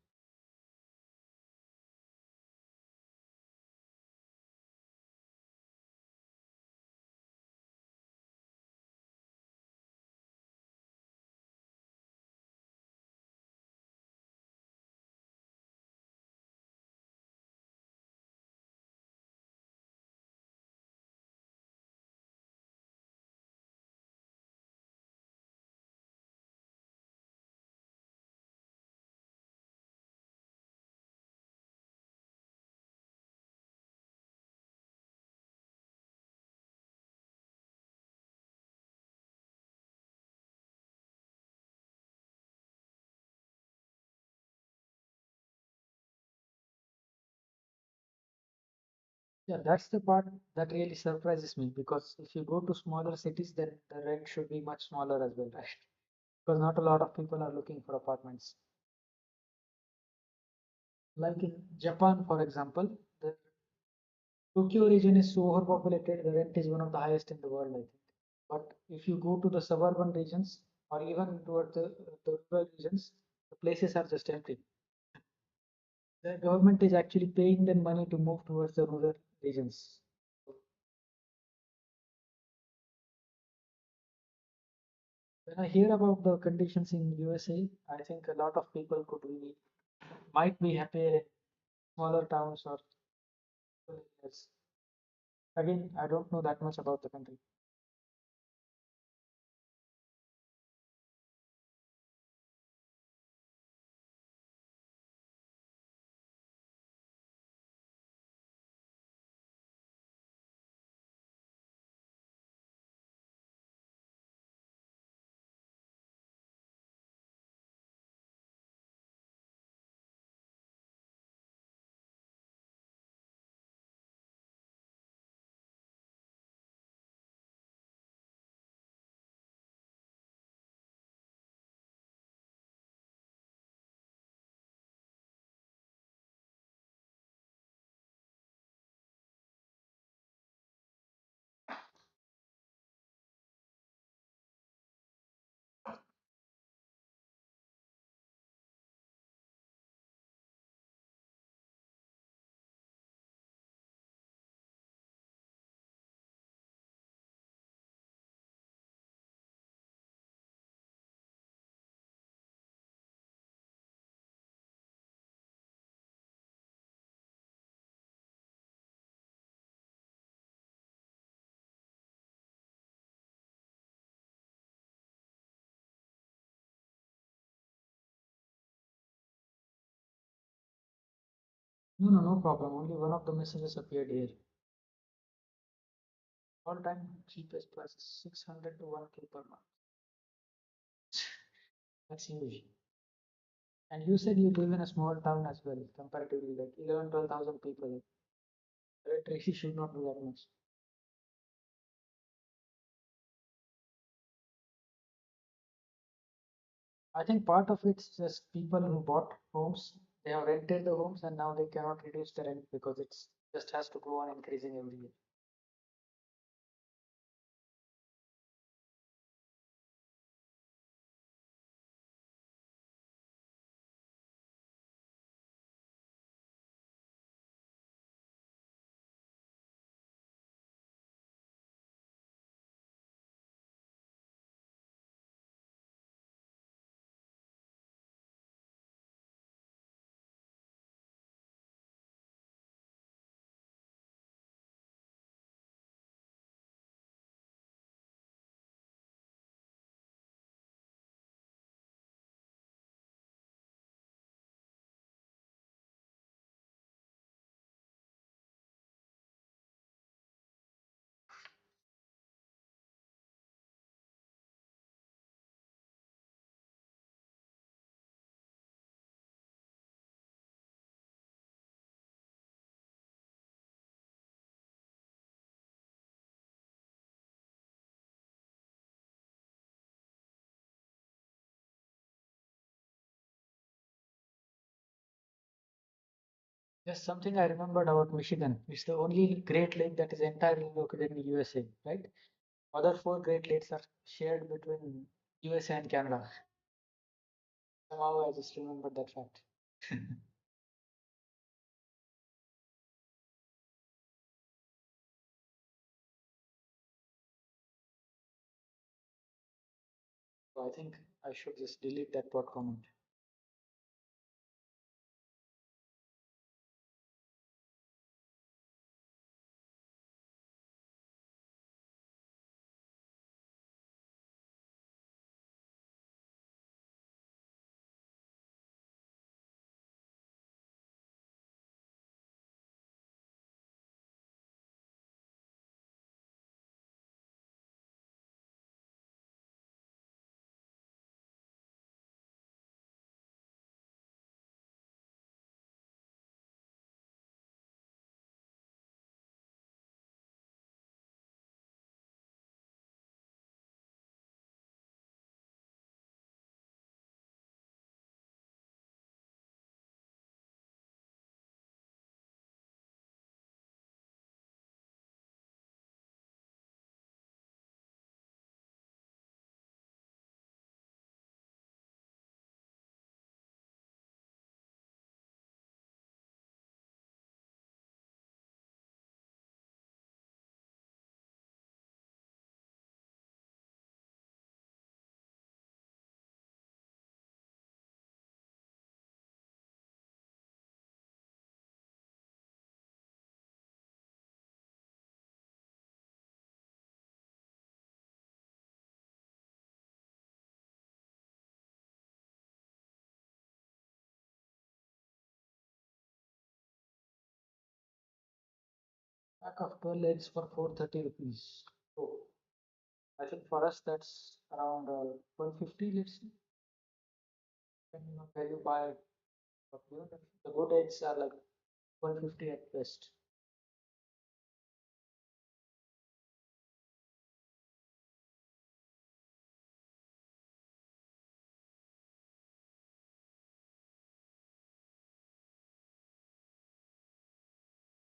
A: Yeah, that's the part that really surprises me because if you go to smaller cities, then the rent should be much smaller as well, right? Because not a lot of people are looking for apartments. Like in Japan, for example, the Tokyo region is so overpopulated, the rent is one of the highest in the world, I think. But if you go to the suburban regions or even toward the rural regions, the places are just empty. The government is actually paying them money to move towards the rural regions. When I hear about the conditions in USA, I think a lot of people might be happier in smaller towns or rural areas. Again, I don't know that much about the country. No, no, no problem. Only one of the messages appeared here. All time cheapest price is 600 to 1K per month. That's huge. And you said you live in a small town as well, comparatively, like 11, 12,000 people. Electricity should not do that much. I think part of it's just people who bought homes, they have rented the homes and now they cannot reduce the rent because it's just has to go on increasing every year. Just something I remembered about Michigan. It's the only Great Lake that is entirely located in USA, right? Other four Great Lakes are shared between USA and Canada. Somehow I just remembered that fact. So I think I should just delete that bot comment. Pack of 12 eggs for 430 rupees. So I think for us that's around 150, let's say. Depending on where you buy it. But the good eggs are like 150 at best.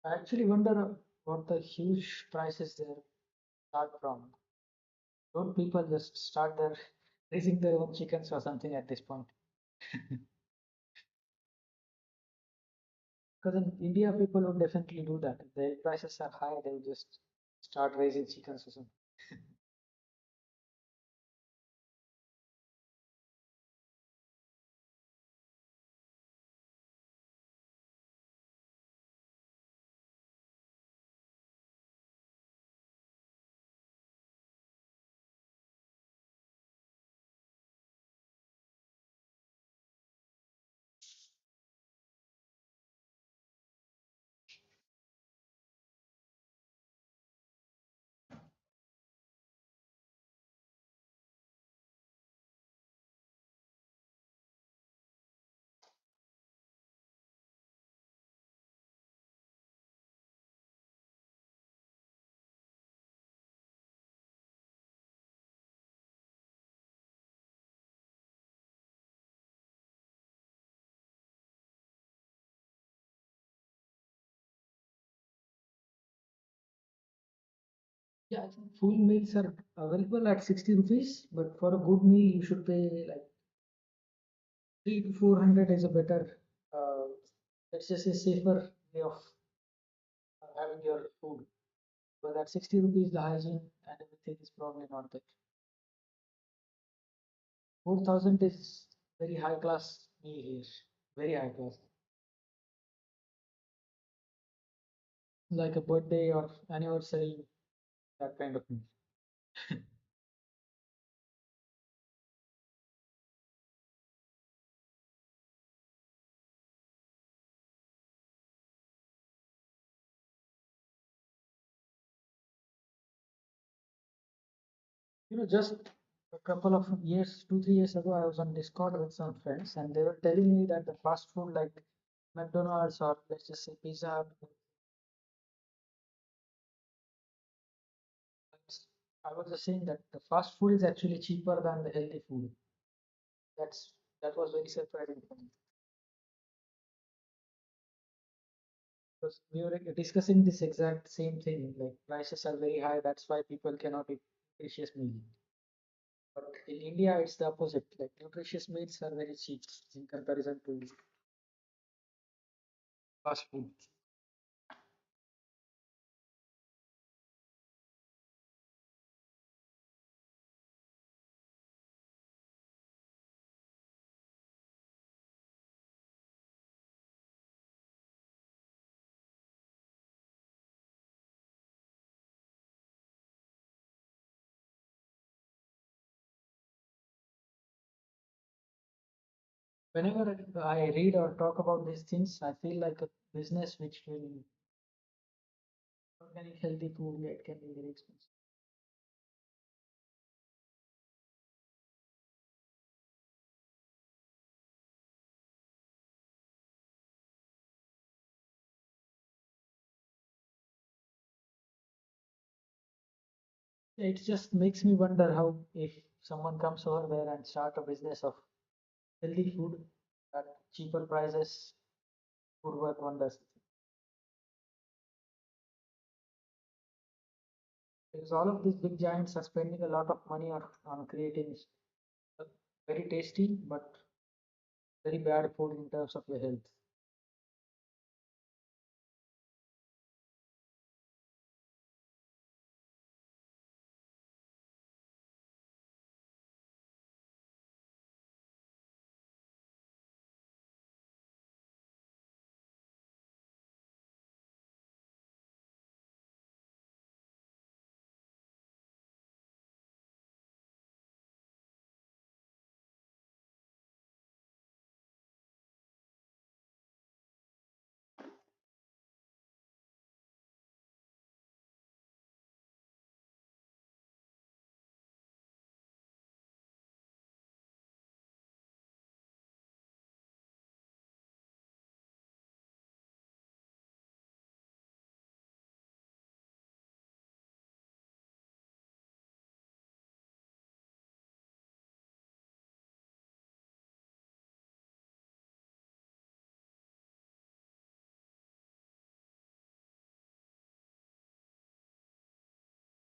A: I actually wonder what the huge prices there start from. Don't people just start their raising their own chickens or something at this point? Because in India, people would definitely do that. If the prices are high, they'll just start raising chickens or something. Yeah, I think full meals are available at 60 rupees, but for a good meal, you should pay like 3 to 400 is a better, uh, let's just say safer way of having your food. But at 60 rupees, the hygiene and everything is probably not there. 4,000 is very high class meal here, very high class, like a birthday or anniversary, that kind of meal. Just a couple of years, 2, 3 years ago, I was on Discord with some friends, and they were telling me that the fast food like McDonald's or let's just say Pizza Hut, I was just saying that the fast food is actually cheaper than the healthy food. That's that was very surprising for me because we were discussing this exact same thing. Like prices are very high, that's why people cannot eat nutritious meal. But in India, it's the opposite. Like nutritious meals are very cheap in comparison to fast food. Whenever I read or talk about these things, I feel like a business which will organic healthy food, yeah, it can be very expensive. Yeah, it just makes me wonder how if someone comes over there and start a business of healthy food at cheaper prices would work wonders. Because all of these big giants are spending a lot of money on creating uh, very tasty but very bad food in terms of your health.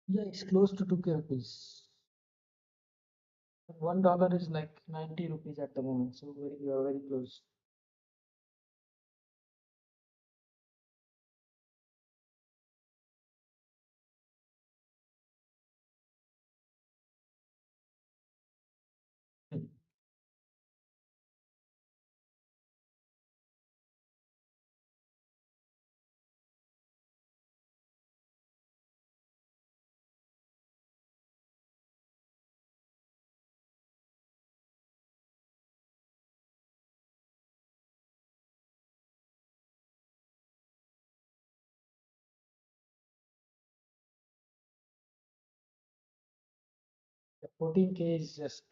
A: Yeah, it's close to 2K rupees. $1 is like 90 rupees at the moment, so you are very close. The 14K is just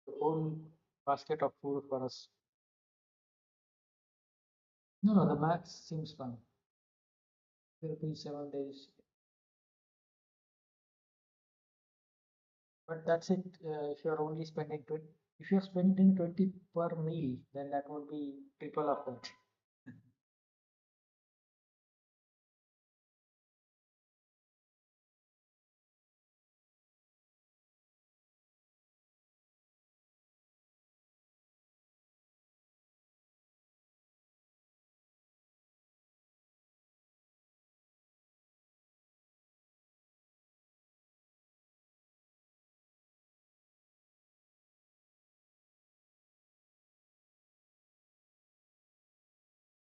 A: the whole basket of food for us. No, no, the max seems fun. 7 days. But that's it. If you're only spending 20, if you're spending 20 per meal, then that would be triple of that.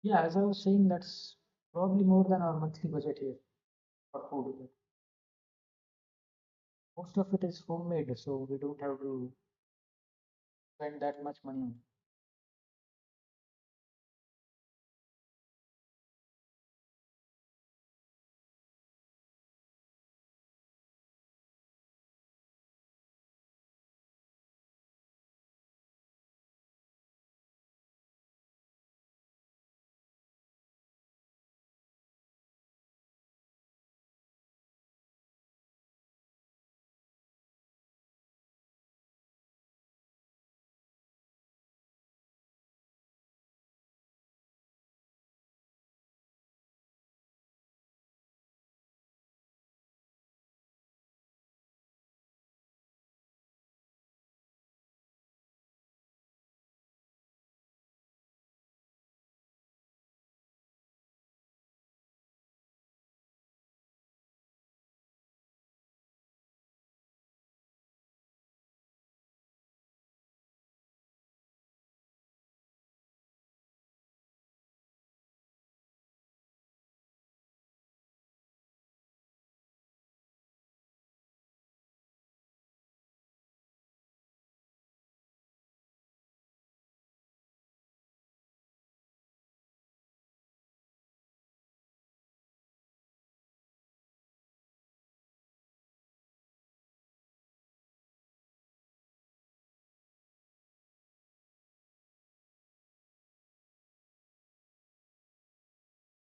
A: Yeah, as I was saying, that's probably more than our monthly budget here for food. Most of it is homemade, so we don't have to spend that much money on.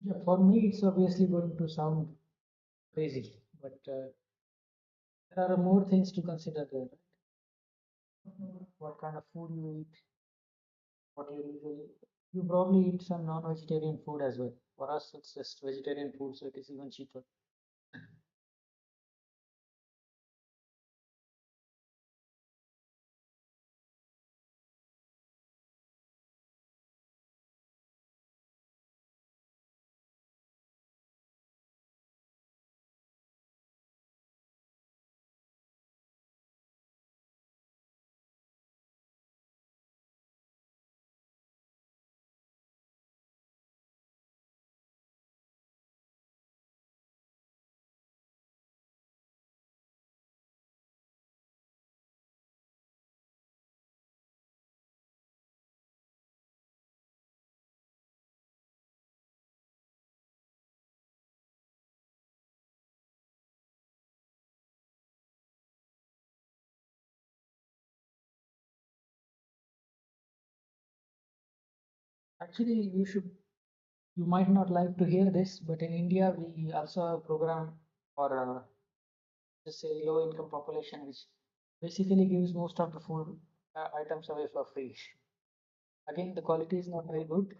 A: Yeah, for me, it's obviously going to sound crazy, but there are more things to consider there. What kind of food you eat, what you usually, you probably eat some non-vegetarian food as well. For us, it's just vegetarian food, so it is even cheaper. Actually, you might not like to hear this, but in India, we also have a program for, just say, low income population, which basically gives most of the food items away for free. Again, the quality is not very good.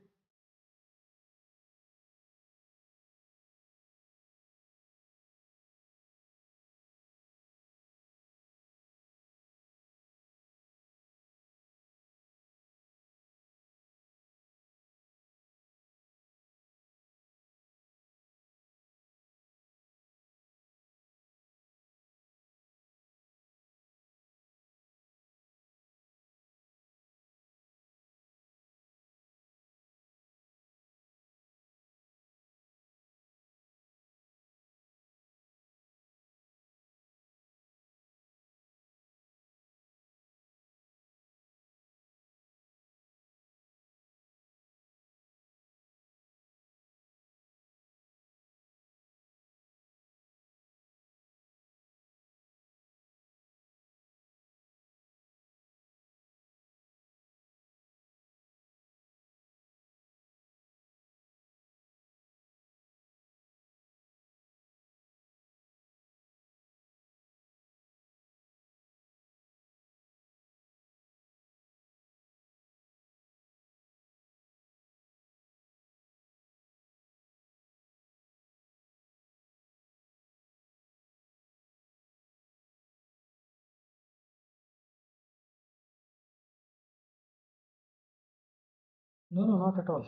A: No, no, not at all.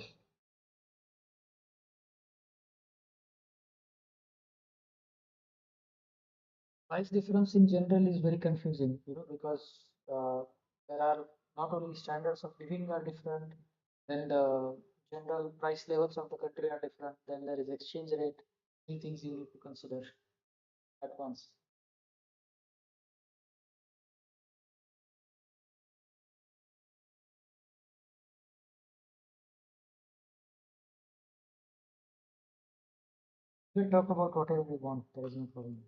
A: Price difference in general is very confusing, because there are not only standards of living are different, then the general price levels of the country are different. Then there is exchange rate. Three things you need to consider at once. We talk about whatever we want. There is no problem.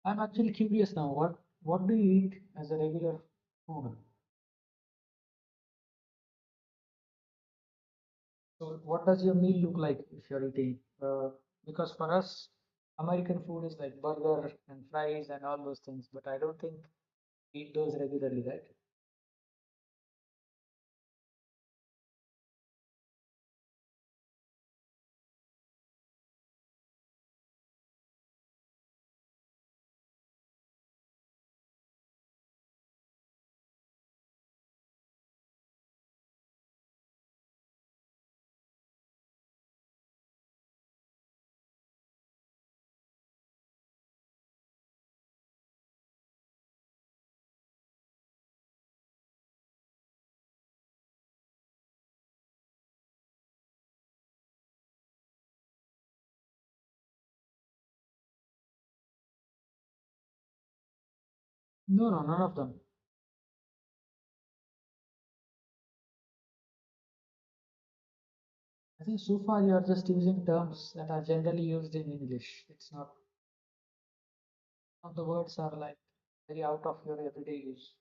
A: I'm actually curious now. What do you eat as a regular food? So what does your meal look like if you're eating? Because for us, American food is like burger and fries and all those things, but I don't think we eat those regularly, right? No, no, none of them. I think so far you are just using terms that are generally used in English. It's not, some of the words are like very out of your everyday use.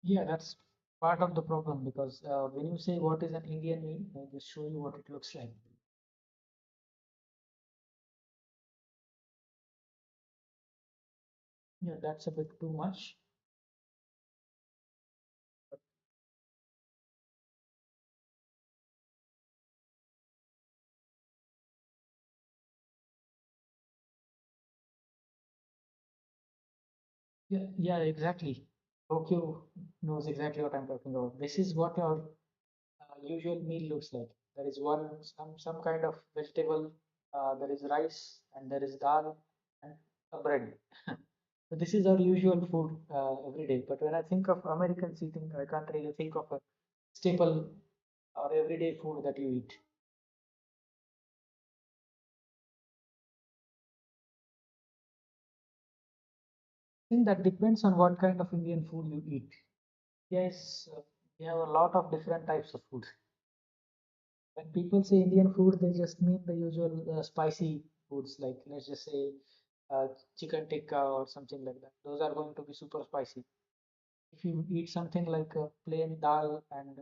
A: Yeah, that's part of the problem because when you say what is an Indian meal, I just show you what it looks like. Yeah, that's a bit too much. Yeah, yeah, exactly. Tokyo knows exactly what I'm talking about. This is what your usual meal looks like. There is some kind of vegetable, there is rice, and there is dal and a bread. So this is our usual food every day. But when I think of Americans eating, I can't really think of a staple or everyday food that you eat. I think that depends on what kind of Indian food you eat. Yes, we have a lot of different types of food. When people say Indian food, they just mean the usual spicy foods, like let's just say uh, chicken tikka or something like that. Those are going to be super spicy. If you eat something like a plain dal and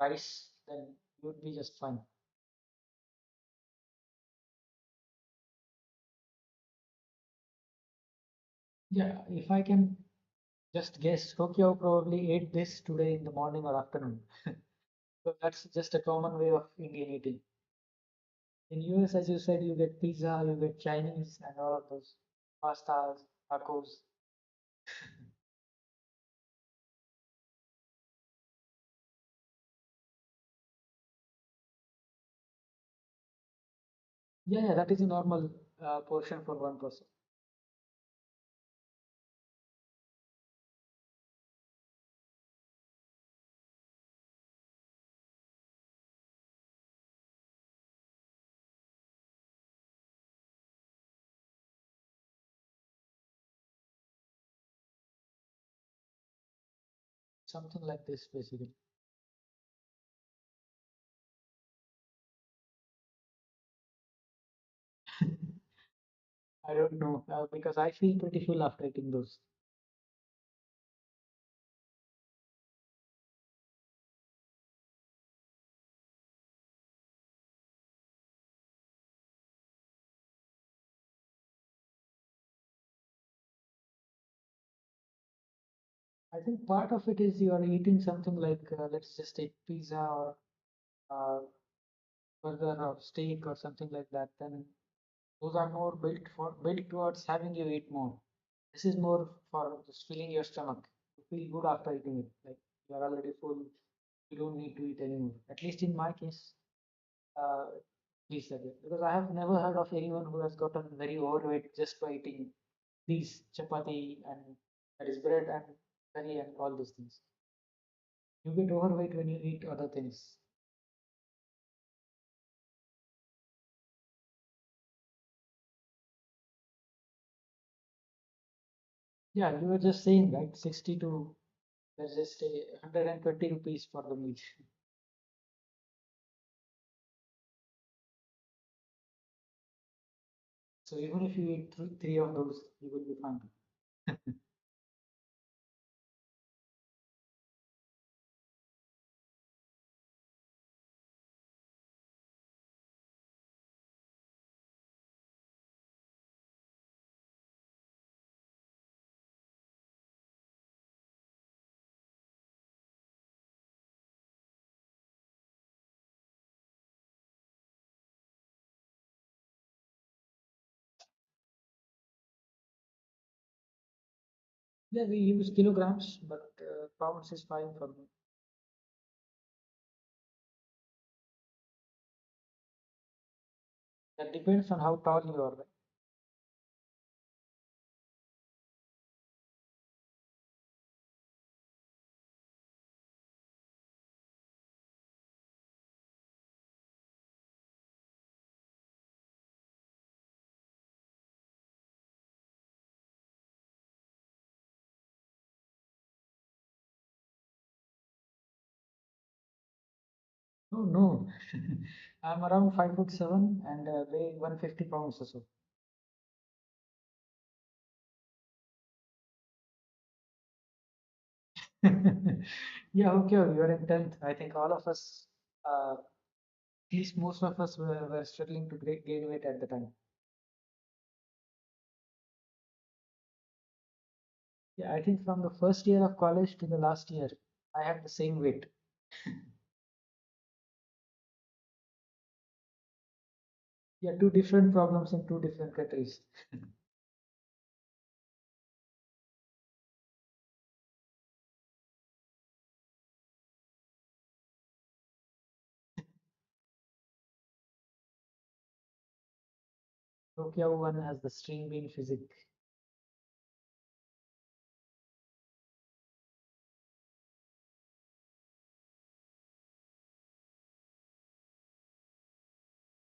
A: rice, then you would be just fine. Yeah, if I can just guess, Tokyo probably ate this today in the morning or afternoon. So that's just a common way of Indian eating. In US, as you said, you get pizza, you get Chinese, and all of those pastas, tacos. Yeah, that is a normal portion for one person. Something like this, basically. I don't know because I feel pretty full after eating those. I think part of it is you are eating something like, let's just take pizza or uh, burger or steak or something like that. Then those are more built towards having you eat more. This is more for just filling your stomach. You feel good after eating it. Like you are already full. You don't need to eat anymore. At least in my case, uh, feels like it. Because I have never heard of anyone who has gotten very overweight just by eating these chapati and that is bread and curry and all these things. You get overweight when you eat other things. Yeah, you were just saying, right? 60 to, let's just say, 120 rupees for the meal. So even if you eat three of those, you will be fine. Yeah, we use kilograms, but pounds is fine for me. That depends on how tall you are. Right? No, no. I'm around 5'7" and weigh 150 pounds or so. Yeah, okay, you are in 10th. I think all of us, at least most of us were struggling to gain weight at the time. Yeah, I think from the first year of college to the last year, I had the same weight. Yeah, two different problems in two different countries. Tokyo one has the string bean physics.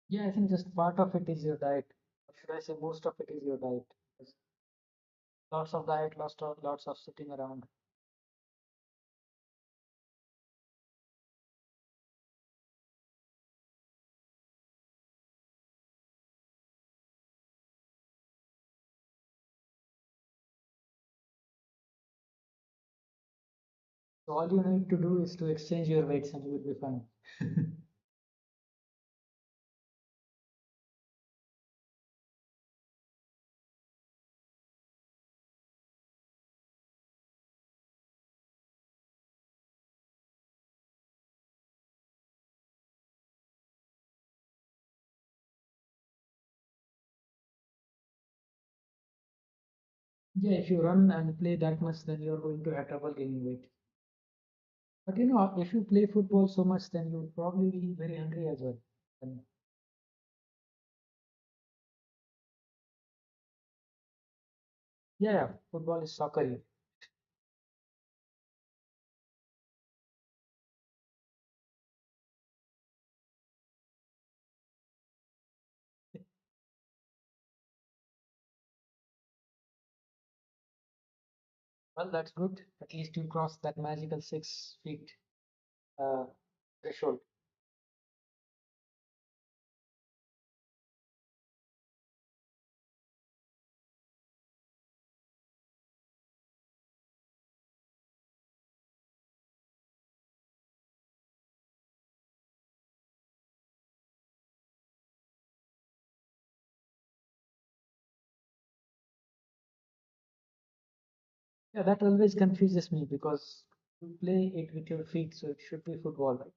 A: Yeah, I think just part of it is your diet. Or should I say most of it is your diet? Because lots of diet, lots of sitting around. So all you need to do is to exchange your weights and you will be fine. Yeah, if you run and play that much, then you're going to have trouble gaining weight. But if you play football so much, then you'll probably be very hungry as well. And yeah, yeah, football is soccer. Yeah. Well, that's good. At least you crossed that magical 6 feet uh, threshold. Yeah, that always confuses me because you play it with your feet, so it should be football, right?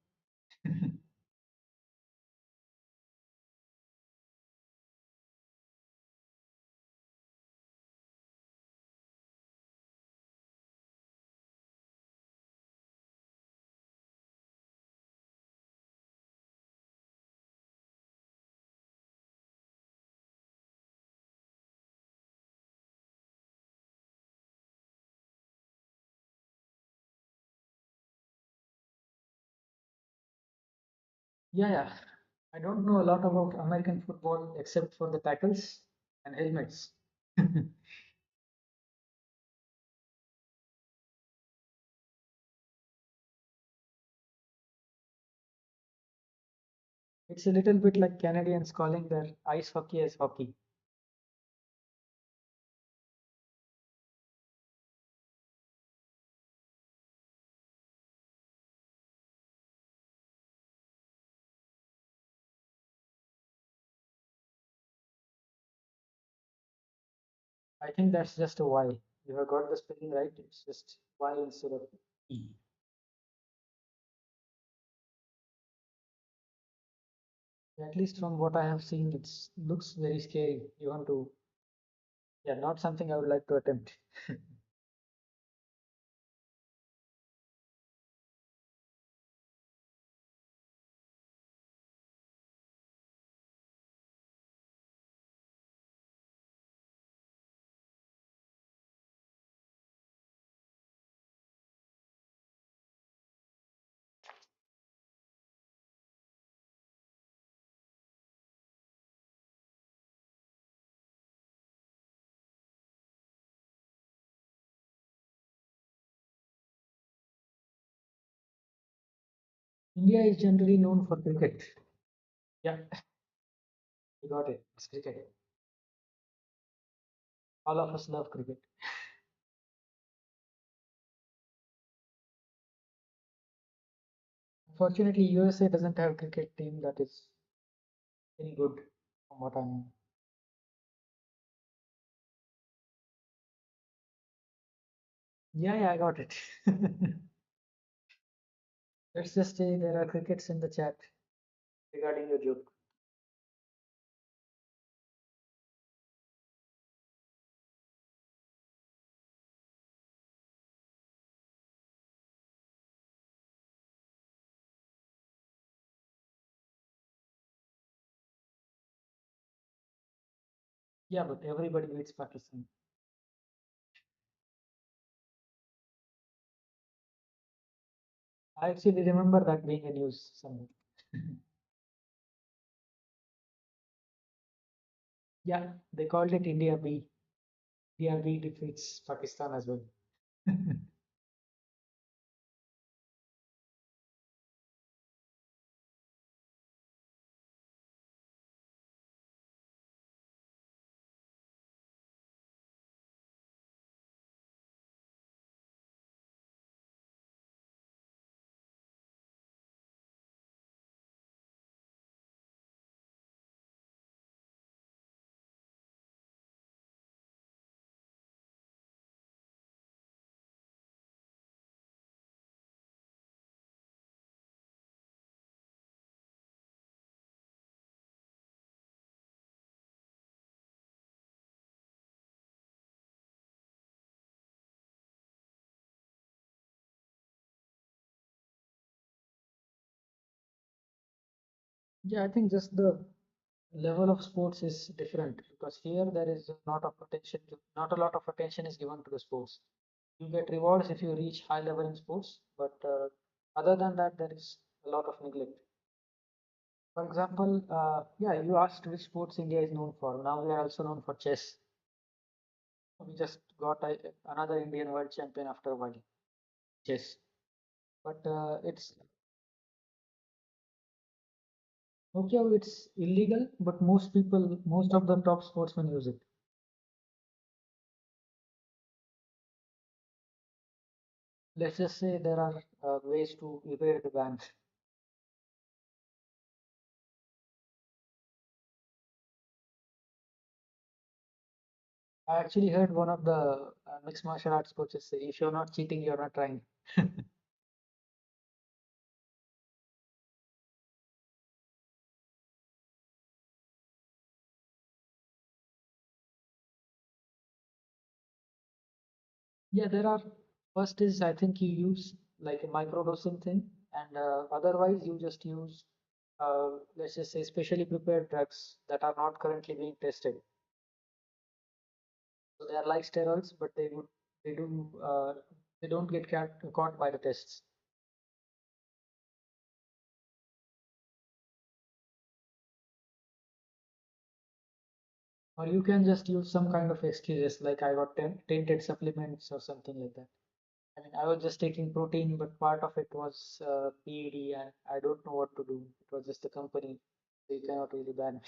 A: Yeah, yeah. I don't know a lot about American football except for the tackles and helmets. It's a little bit like Canadians calling their ice hockey as hockey. I think that's just a Y. You have got the spelling right. It's just Y instead of E. At least from what I have seen, it looks very scary. You want to, yeah, not something I would like to attempt. India is generally known for cricket. Yeah, you got it. It's cricket. All of us love cricket. Fortunately, USA doesn't have a cricket team that is very good from what I know. Yeah, yeah, I got it. Let's just say there are crickets in the chat regarding your joke. Yeah, but everybody hates Pakistan. I actually remember that being a news somewhere. Yeah, they called it India B. India B defeats Pakistan as well. Yeah, I think just the level of sports is different because here there is not a lot of attention is given to the sports. You get rewards if you reach high level in sports, but other than that, there is a lot of neglect. For example, yeah, you asked which sports India is known for. Now we are also known for chess. We just got another Indian world champion after a while, chess. But okay, it's illegal, but most of the top sportsmen use it. Let's just say there are ways to evade the ban. I actually heard one of the mixed martial arts coaches say, if you're not cheating, you're not trying. Yeah, there are. First is I think you use like a microdosing thing, and otherwise you just use, let's just say, specially prepared drugs that are not currently being tested. So they are like steroids, but they do they don't get caught by the tests. Or you can just use some kind of excuses like I got tainted supplements or something like that. I mean, I was just taking protein, but part of it was PED, and I don't know what to do. It was just a company, so you cannot really ban me.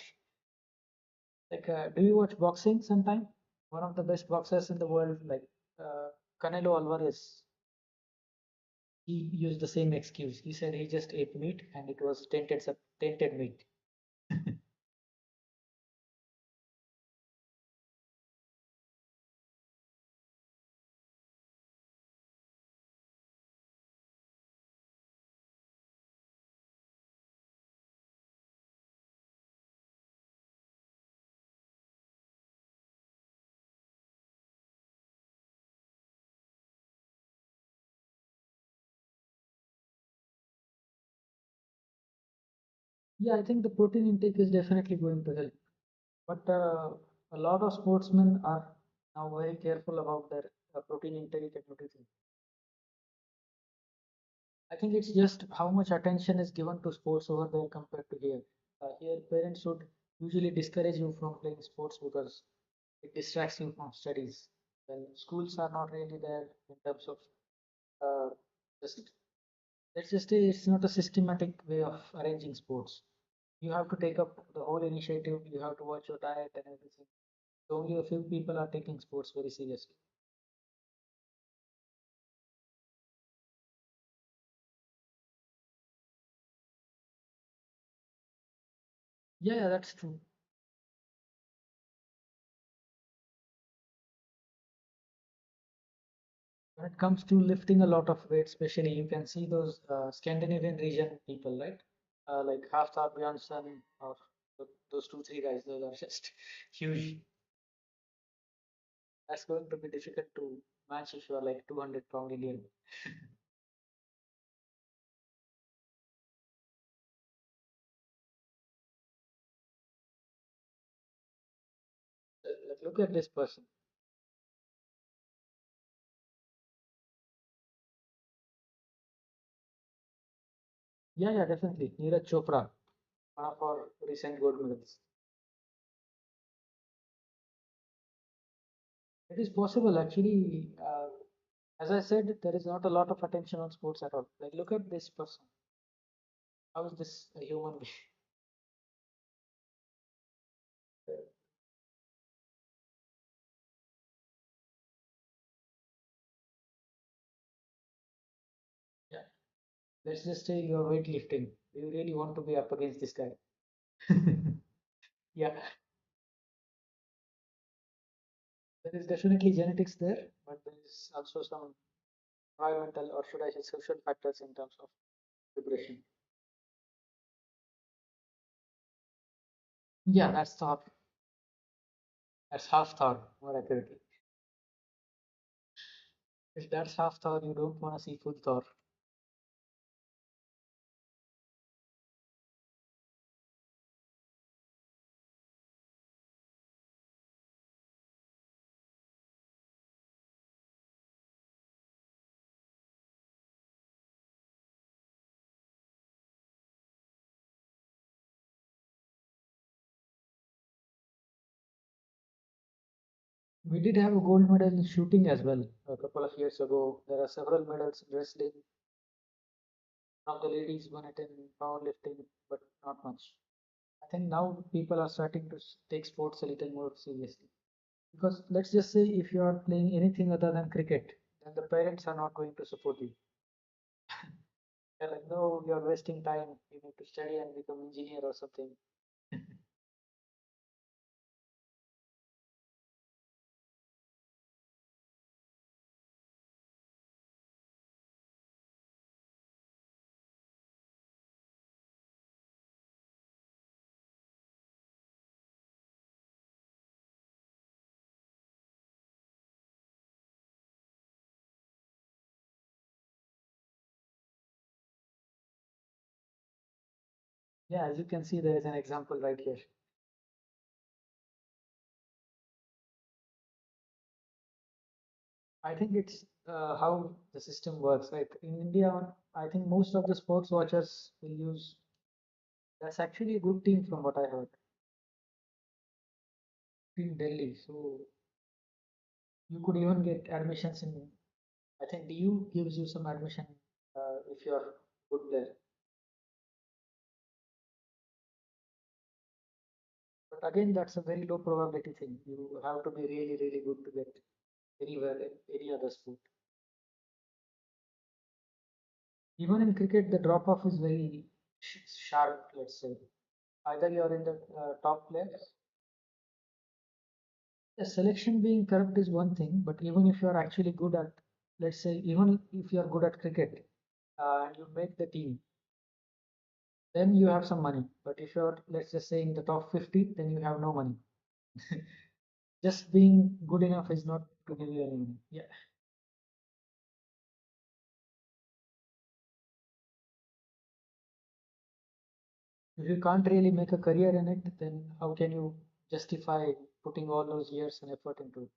A: Like, do you watch boxing sometime? One of the best boxers in the world, like Canelo Alvarez, he used the same excuse. He said he just ate meat and it was tainted meat. Yeah, I think the protein intake is definitely going to help. But a lot of sportsmen are now very careful about their protein intake and nutrition. I think it's just how much attention is given to sports over there compared to here. Here, parents would usually discourage you from playing sports because it distracts you from studies. Well, schools are not really there in terms of uh, just let's just say it's not a systematic way of arranging sports. You have to take up the whole initiative. You have to watch your diet and everything. So only a few people are taking sports very seriously. Yeah, yeah, that's true. When it comes to lifting a lot of weight, especially you can see those Scandinavian region people, right? Like Hafthor Bjornsson or those two, three guys, those are just huge. That's going to be difficult to match if you are like 200-pound Indian. Like, look at this person. Yeah, yeah, definitely. Neeraj Chopra, one of our recent gold medals. It is possible, actually. As I said, there is not a lot of attention on sports at all. Like, look at this person. How is this a human being? Yeah. Let's just say you're weightlifting. Do you really want to be up against this guy? Yeah, there is definitely genetics there, but there is also some environmental, or should I say social factors in terms of preparation. Yeah, that's Thor. That's half Thor, more accurately. If that's half Thor, you don't want to see full Thor. We did have a gold medal in shooting as well a couple of years ago. There are several medals in wrestling. One of the ladies won it in powerlifting, but not much. I think now people are starting to take sports a little more seriously. Because let's just say if you are playing anything other than cricket, then the parents are not going to support you. They're like, no, you're wasting time. You need to study and become engineer or something. Yeah, as you can see, there is an example right here. I think it's how the system works, right? In India, I think most of the sports watchers will use. That's actually a good team from what I heard. In Delhi, so you could even get admissions in. I think DU gives you some admission if you're a good player. But again, that's a very low probability thing. You have to be really, really good to get anywhere in any other sport. Even in cricket, the drop off is very sharp, let's say. Either you're in the top players. The selection being corrupt is one thing, but even if you're actually good at, let's say, even if you're good at cricket and you make the team, then you have some money. But if you're, let's just say, in the top 50, then you have no money. Just being good enough is not to give you any money. Yeah. If you can't really make a career in it, then how can you justify putting all those years and effort into it?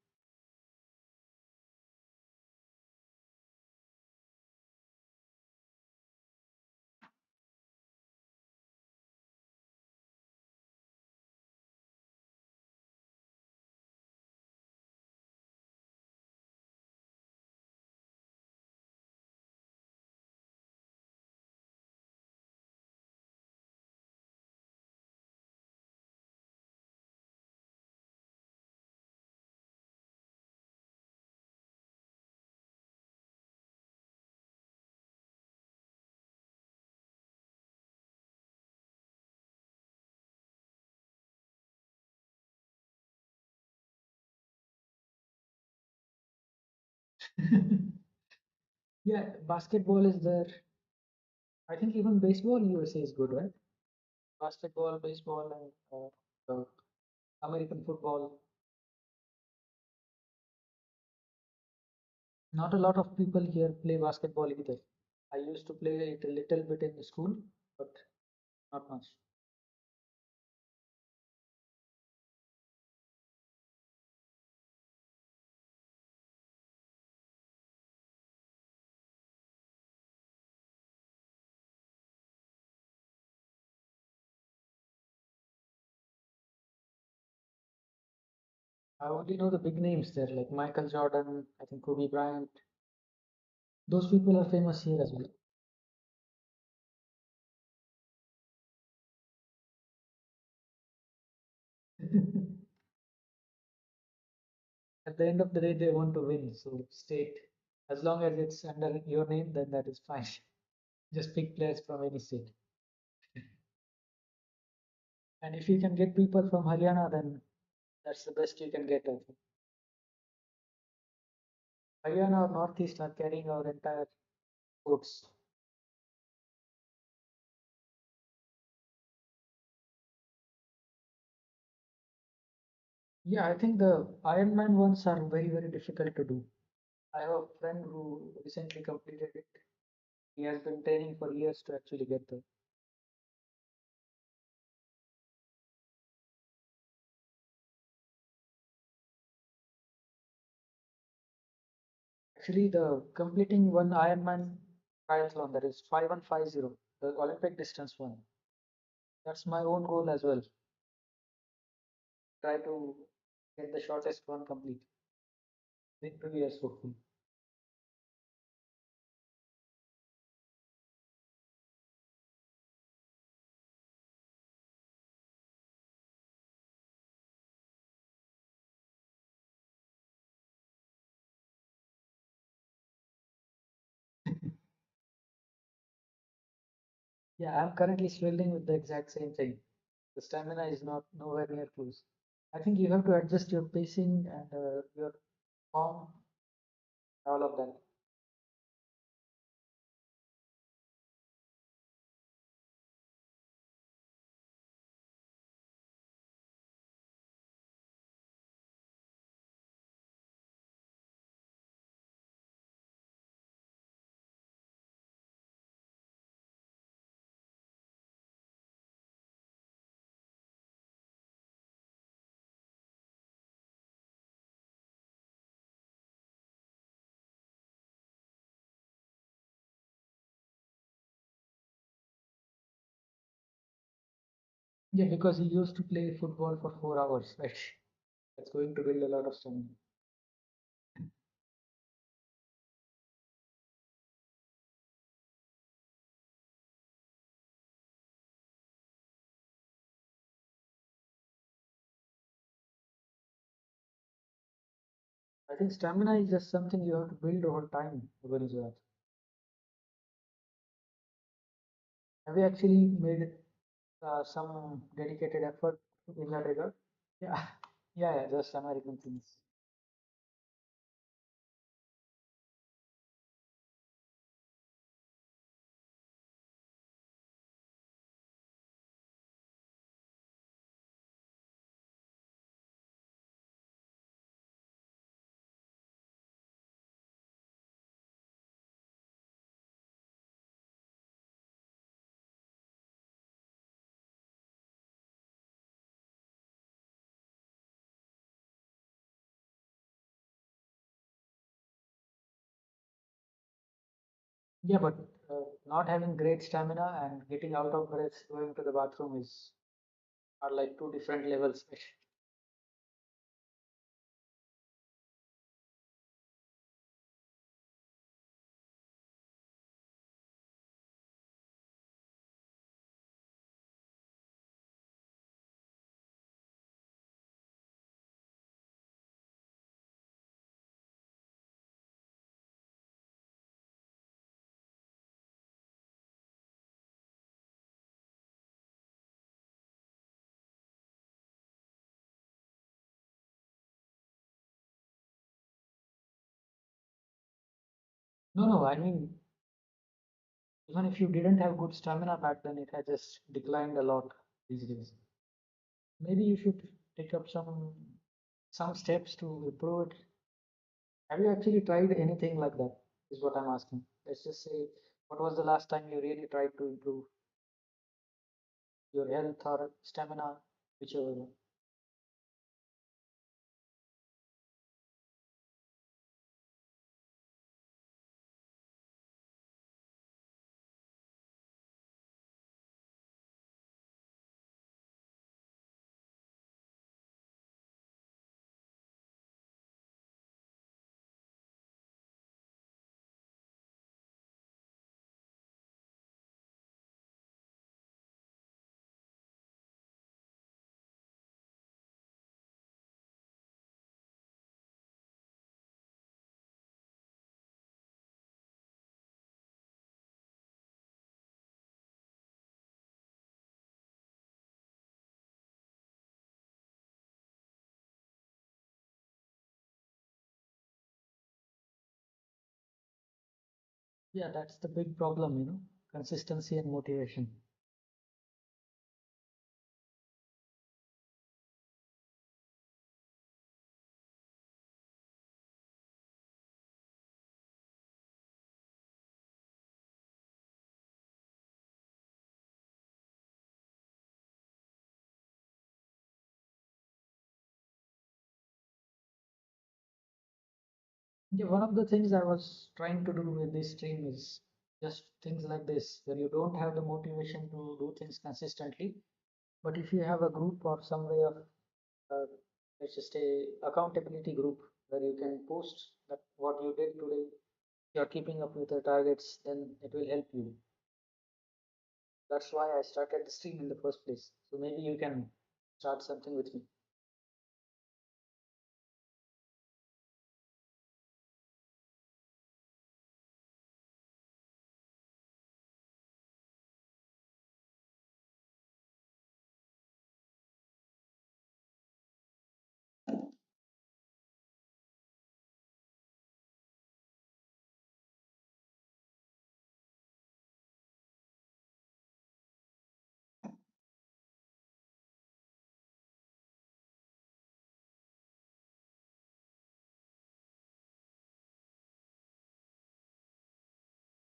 A: Yeah, basketball is there. I think even baseball USA is good, right? Basketball, baseball, and American football. Not a lot of people here play basketball either. I used to play it a little bit in the school, but not much. I only know the big names there, like Michael Jordan, I think Kobe Bryant. Those people are famous here as well. At the end of the day, they want to win, so state, as long as it's under your name, then that is fine. Just pick players from any state. And if you can get people from Haryana, then that's the best you can get, I think. Haryana or Northeast are carrying our entire sports. Yeah, I think the Ironman ones are very, very difficult to do. I have a friend who recently completed it. He has been training for years to actually get there. Actually, the completing one Ironman triathlon, that is 5150, the Olympic distance one. That's my own goal as well. Try to get the shortest one complete. in 2 years, hopefully. Yeah, I'm currently struggling with the exact same thing. The stamina is not nowhere near close. I think you have to adjust your pacing and your form, all of that. Yeah, because he used to play football for 4 hours, right? That's going to build a lot of stamina. I think stamina is just something you have to build over time, Bhubaneswar. Have you actually made some dedicated effort in that regard? Yeah, yeah, just American things. Yeah, but not having great stamina and getting out of breath going to the bathroom is are like two different levels. No, no, I mean, even if you didn't have good stamina back then, it has just declined a lot these days. Maybe you should take up some steps to improve it. Have you actually tried anything like that? Is what I'm asking. Let's just say, what was the last time you really tried to improve your health or stamina, whichever one? Yeah, that's the big problem, consistency and motivation. Yeah, one of the things I was trying to do with this stream is just things like this, where you don't have the motivation to do things consistently, but if you have a group or some way of, uh, let's just say, accountability group, where you can post that what you did today. You're keeping up with the targets, then it will help you. That's why I started the stream in the first place. So maybe you can start something with me.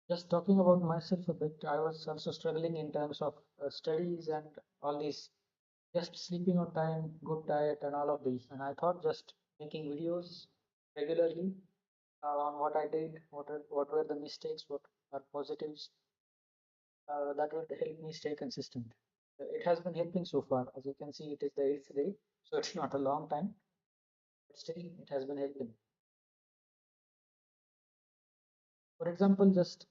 A: Just talking about myself a bit, I was also struggling in terms of studies and all these, just sleeping on time, good diet, and all of these. And I thought just making videos regularly on what I did, what were the mistakes, what are positives, that would help me stay consistent. It has been helping so far. As you can see, it is the eighth day, so it's not a long time, but still it has been helping. For example, just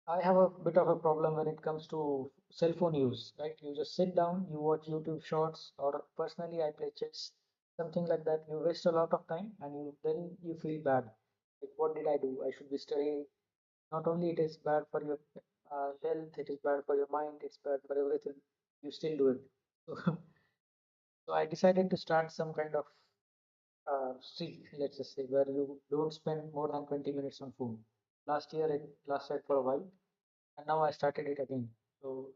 A: I have a bit of a problem when it comes to cell phone use, right? You just sit down, you watch YouTube shorts, or personally, I play chess, something like that. You waste a lot of time, and then you feel bad. Like, what did I do? I should be studying. Not only it is bad for your health, it is bad for your mind, it's bad for everything. You still do it. So, so I decided to start some kind of streak, let's just say, where you don't spend more than 20 minutes on phone. Last year it lasted for a while, and now I started it again. So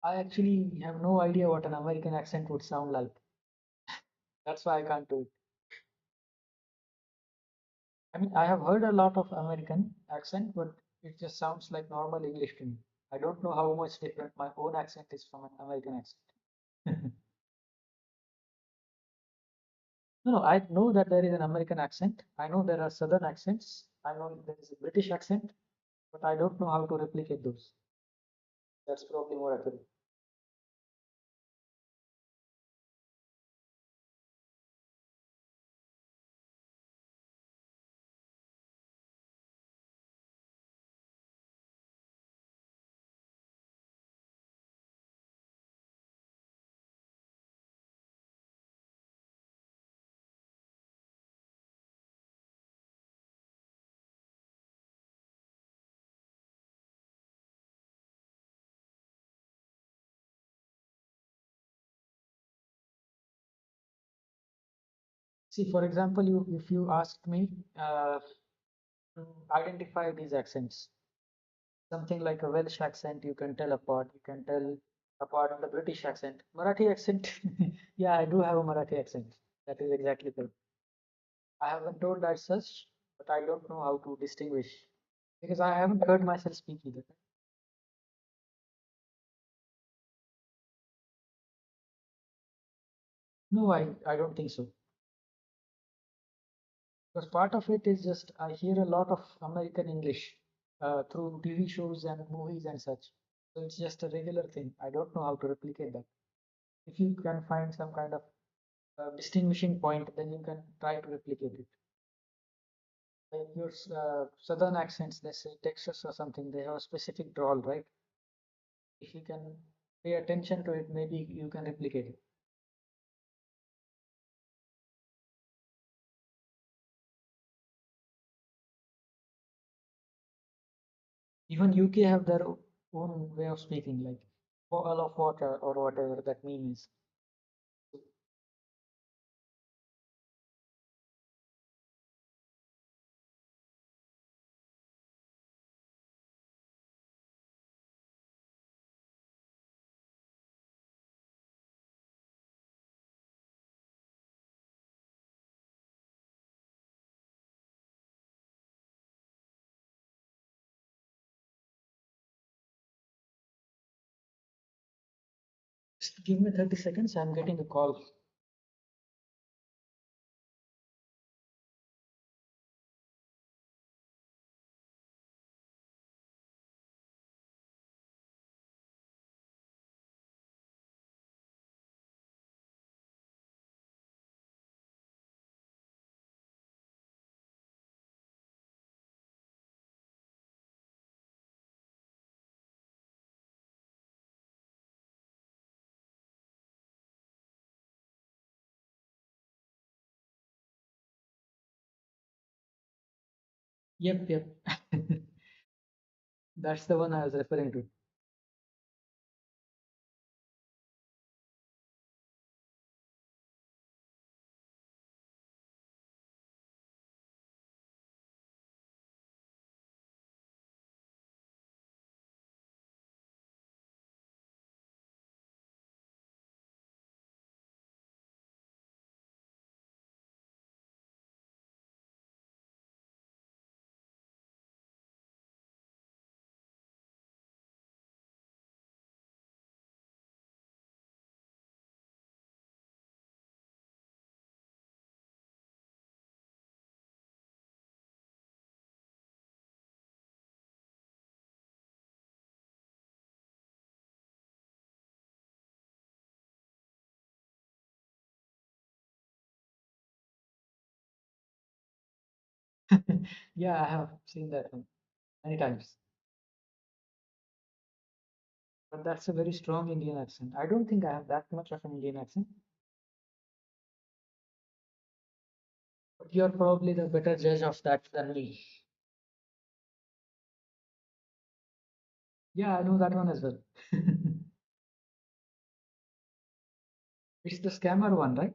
A: I actually have no idea what an American accent would sound like. That's why I can't do it. I mean, I have heard a lot of American accent, but it just sounds like normal English to me. I don't know how much different my own accent is from an American accent. No, no, I know that there is an American accent. I know there are Southern accents. I know there is a British accent, but I don't know how to replicate those. That's probably more accurate. See, for example, if you asked me to identify these accents, something like a Welsh accent, you can tell apart. You can tell apart the British accent. Marathi accent, yeah, I do have a Marathi accent. That is exactly correct. I haven't told as such, but I don't know how to distinguish because I haven't heard myself speak either. No, I don't think so. Because part of it is just I hear a lot of American English through TV shows and movies and such. So it's just a regular thing. I don't know how to replicate that. If you can find some kind of distinguishing point, then you can try to replicate it. Like your southern accents, let's say Texas or something, they have a specific drawl, right? If you can pay attention to it, maybe you can replicate it. Even UK have their own way of speaking, like bottle of water or whatever that meme is. Just give me 30 seconds. I'm getting a call. Yep, yep. That's the one I was referring to. Yeah, I have seen that one many times. But that's a very strong Indian accent. I don't think I have that much of an Indian accent. But you're probably the better judge of that than me. Yeah, I know that one as well. It's the scammer one, right?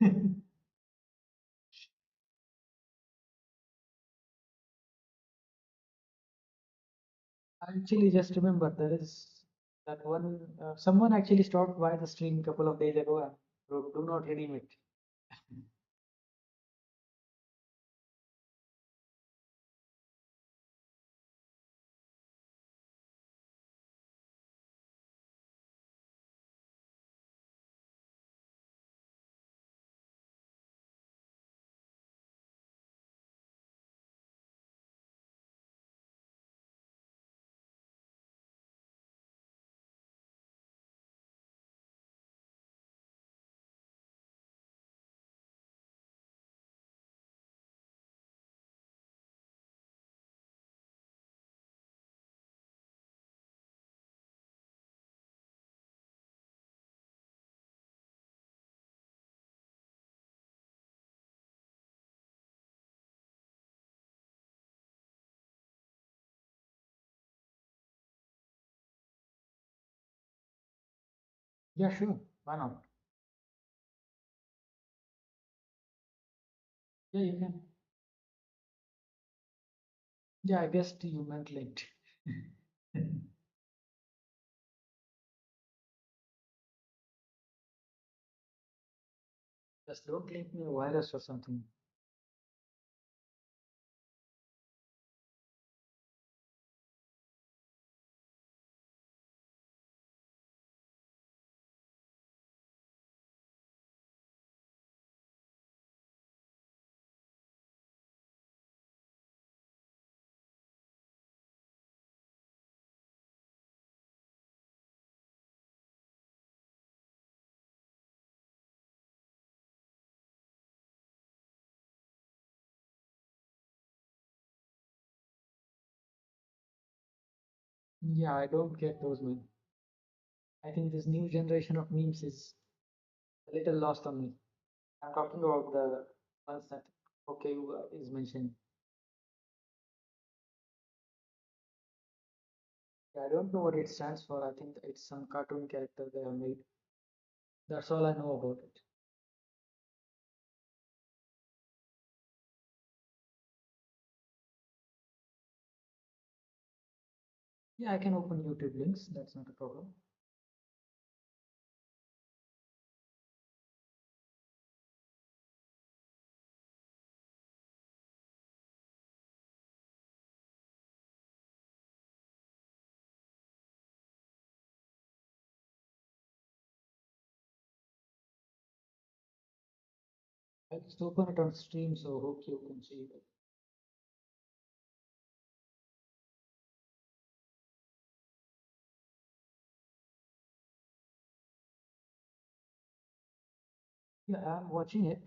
A: I actually just remember there is that one, someone actually stopped by the stream a couple of days ago and wrote, do not redeem it. Yeah, sure. Why not? Yeah, you can. Yeah, I guess you meant linked. Just don't link me a virus or something. Yeah, I don't get those memes. I think this new generation of memes is a little lost on me. I'm talking about the ones that okay is mentioning. Yeah, I don't know what it stands for. I think it's some cartoon character they have made. That's all I know about it. Yeah, I can open YouTube links. That's not a problem. I'll just open it on stream so hope you can see it. Yeah, I'm watching it,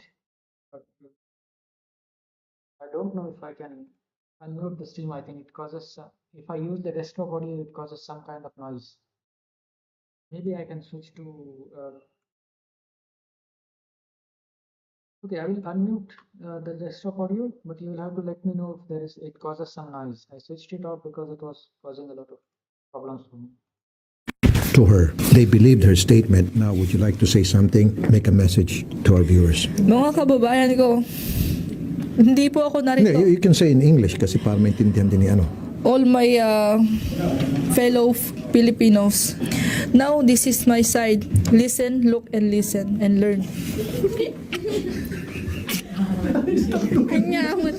A: but I don't know if I can unmute the stream. I think it causes, if I use the desktop audio, it causes some kind of noise. Maybe I can switch to, okay, I will unmute the desktop audio, but you will have to let me know if it causes some noise. I switched it off because it was causing a lot of problems for me.
B: To her. They believed her statement. Now, would you like to say something? Make a message to our viewers.
C: Mga kababayan ko, hindi po ako
B: Hindi,
C: narito.
B: you can say in English kasi para maintindihan din ni ano.
C: All my fellow Filipinos, now this is my side. Listen, look, and listen, and learn. Kanyaman.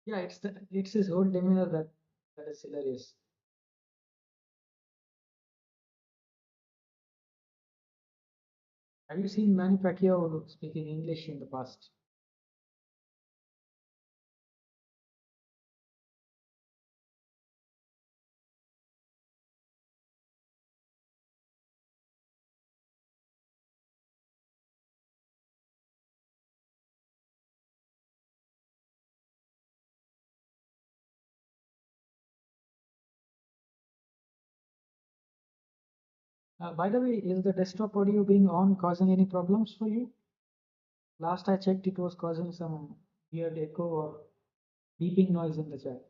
A: Yeah, it's his whole demeanor that is hilarious. Have you seen Manny Pacquiao speaking English in the past? By the way, is the desktop audio being on causing any problems for you? Last I checked, it was causing some weird echo or beeping noise in the chat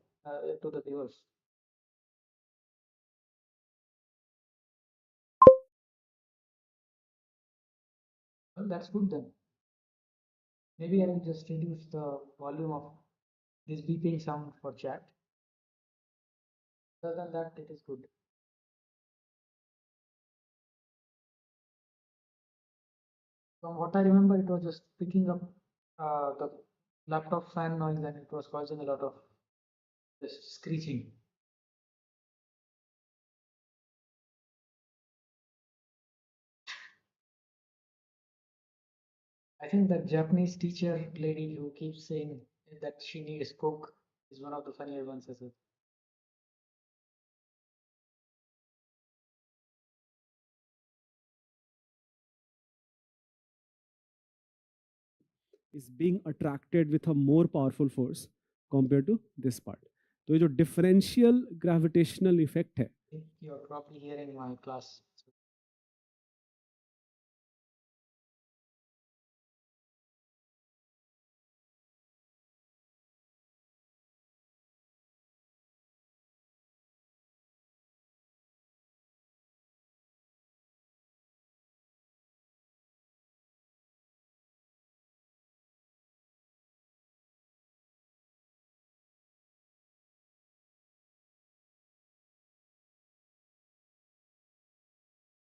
A: to the viewers. Well, that's good then. Maybe I will just reduce the volume of this beeping sound for chat. Other than that, it is good. From what I remember, it was just picking up the laptop fan noise and it was causing a lot of just screeching. I think that Japanese teacher lady who keeps saying that she needs Coke is one of the funnier ones as well.
D: is being attracted with a more powerful force compared to this part. तो ये जो differential gravitational effect है,
A: I think you're probably hearing my class.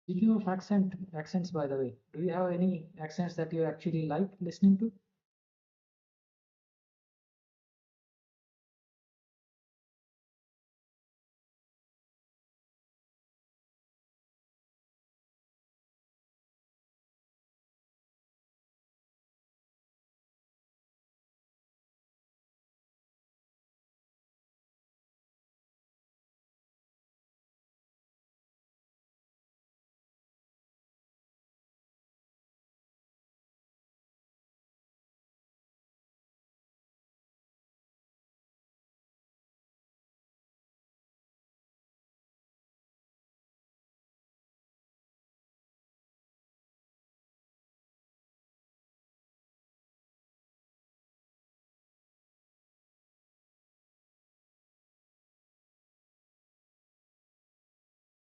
A: Speaking of accents, by the way, do you have any accents that you actually like listening to?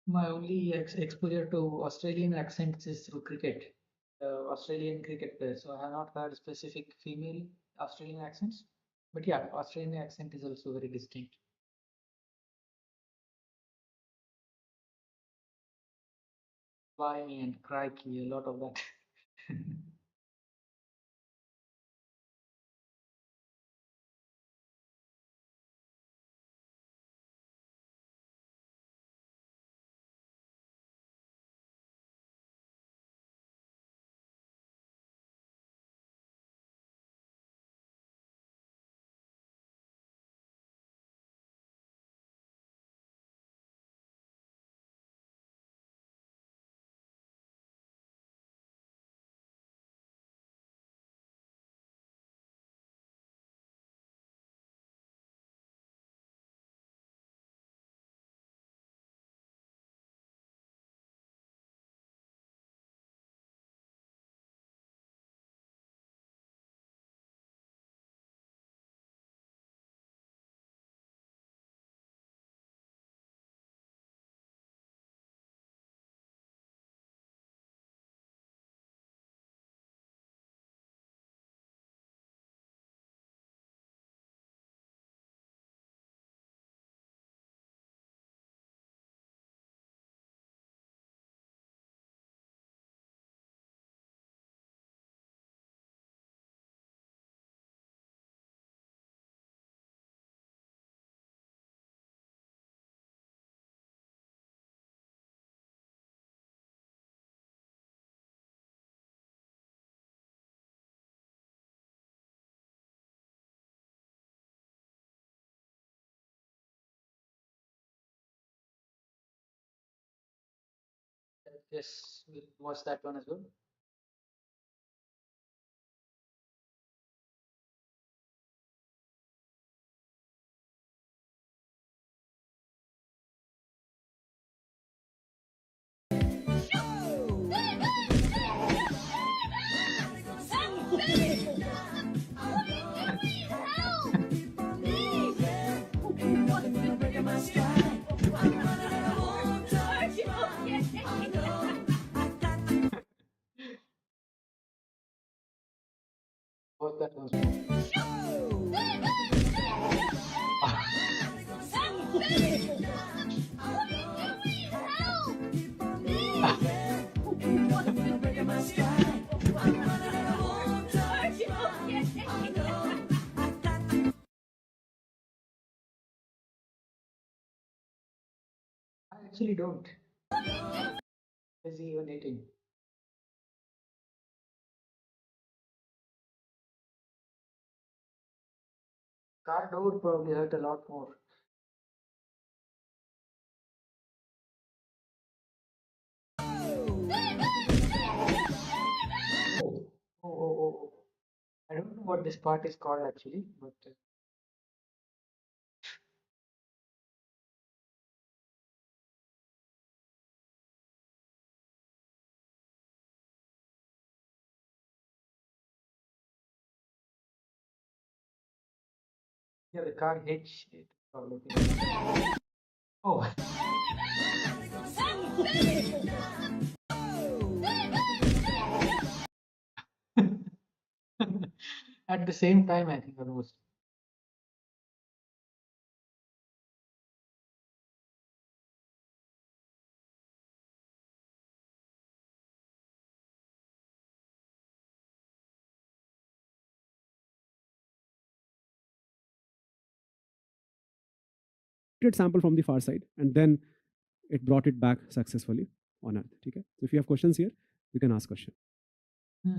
A: My only exposure to Australian accents is through cricket, Australian cricket players. So I have not heard specific female Australian accents, but yeah, Australian accent is also very distinct. Blimey and crikey, a lot of that. Yes, we'll watch that one as well. Watch that once more. I actually don't. Is he even eating? Car door probably hurt a lot more. Oh, oh. I don't know what this part is called actually, but yeah, the car hitch. It probably. Oh, at the same time, I think almost.
D: Sample from the far side, and then it brought it back successfully on Earth. Okay? So if you have questions here, you can ask question.
A: Hmm.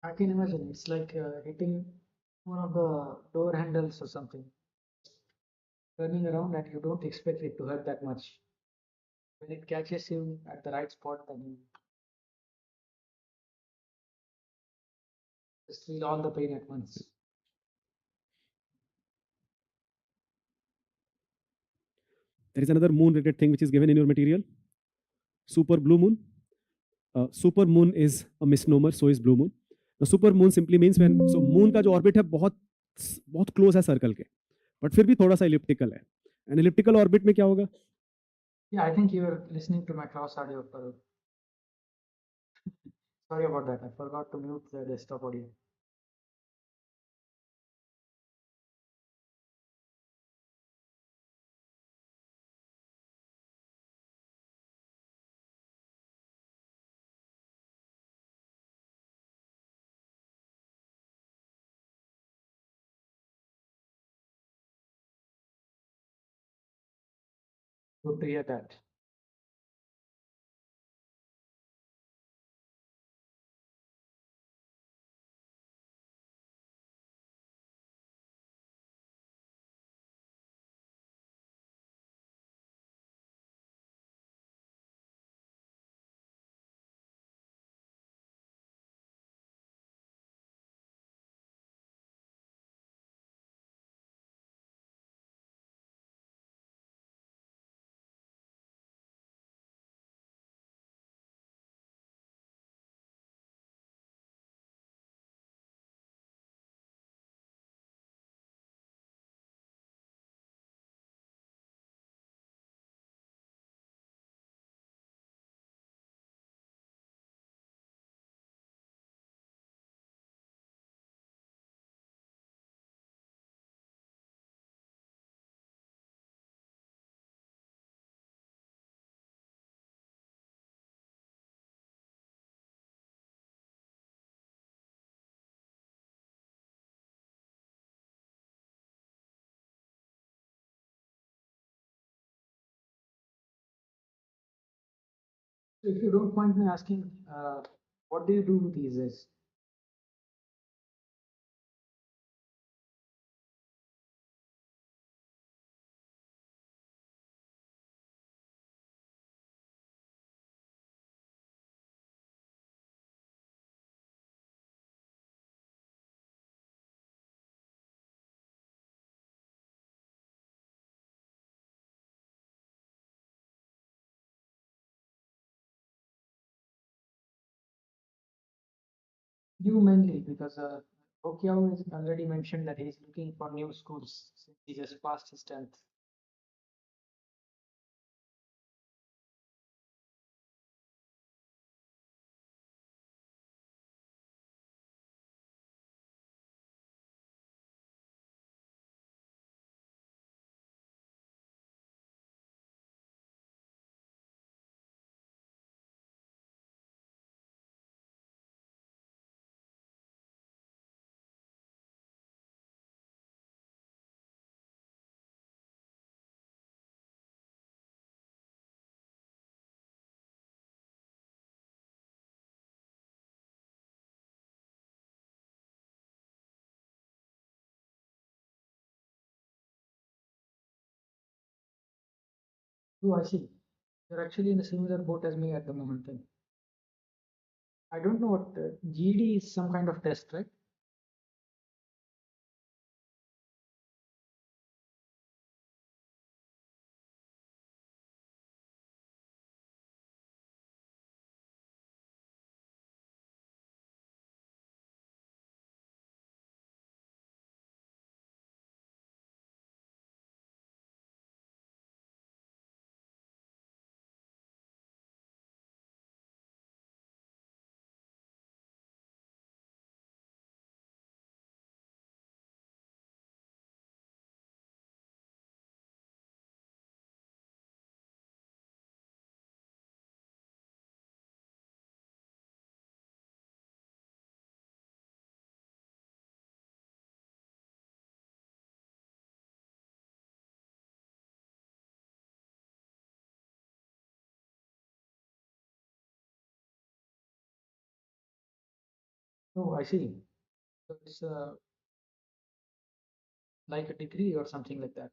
A: I can imagine it's like hitting one of the door handles or something, turning around, and you don't expect it to hurt that much. When it catches you at the right spot, then you just feel all the pain at once.
D: There is another moon related thing which is given in your material. Super blue moon. Super moon is a misnomer, so is blue moon. The super moon simply means when so moon का जो orbit है बहुत close है circle के, but फिर भी थोड़ा सा elliptical है. And elliptical orbit में क्या होगा?
A: Yeah, I think you were listening to my cross audio. Sorry about that. I forgot to mute the desktop audio. Good to hear that. If you don't mind me asking, what do you do these days? You mainly because Pacquiao has already mentioned that he's looking for new schools since he just passed his 10th. Oh, I see. You're actually in a similar boat as me at the moment then. I don't know what GD is, some kind of test, right? Oh, I see. So it's like a degree or something like that.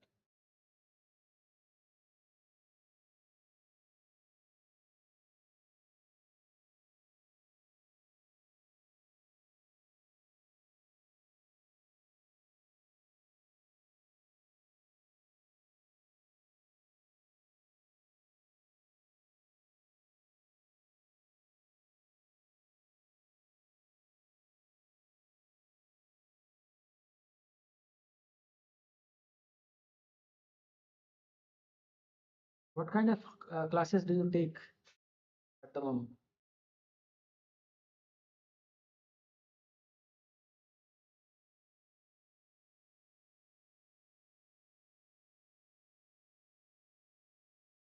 A: What kind of classes do you take at the moment?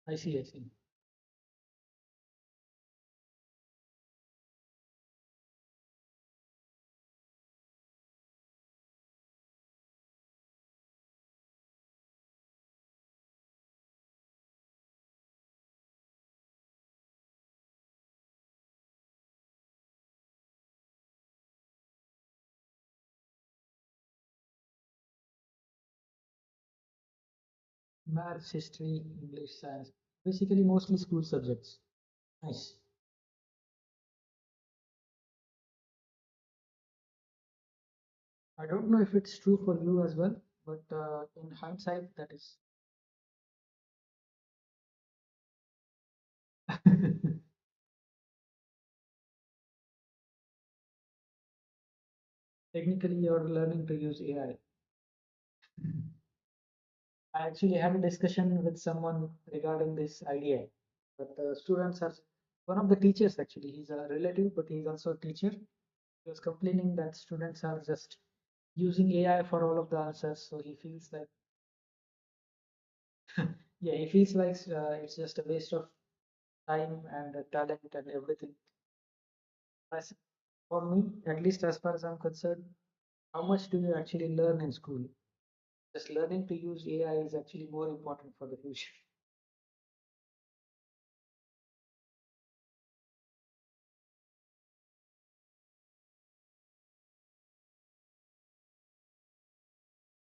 A: I see, I see. Maths, history, English, science. Basically, mostly school subjects. Nice. I don't know if it's true for you as well, but in hindsight, that is. Technically, you're learning to use AI. I actually had a discussion with someone regarding this idea. But the students are one of the teachers actually. He's a relative, but he's also a teacher. He was complaining that students are just using AI for all of the answers. So he feels like, yeah, he feels like it's just a waste of time and talent and everything. As for me, at least as far as I'm concerned, how much do you actually learn in school? Just learning to use AI is actually more important for the future.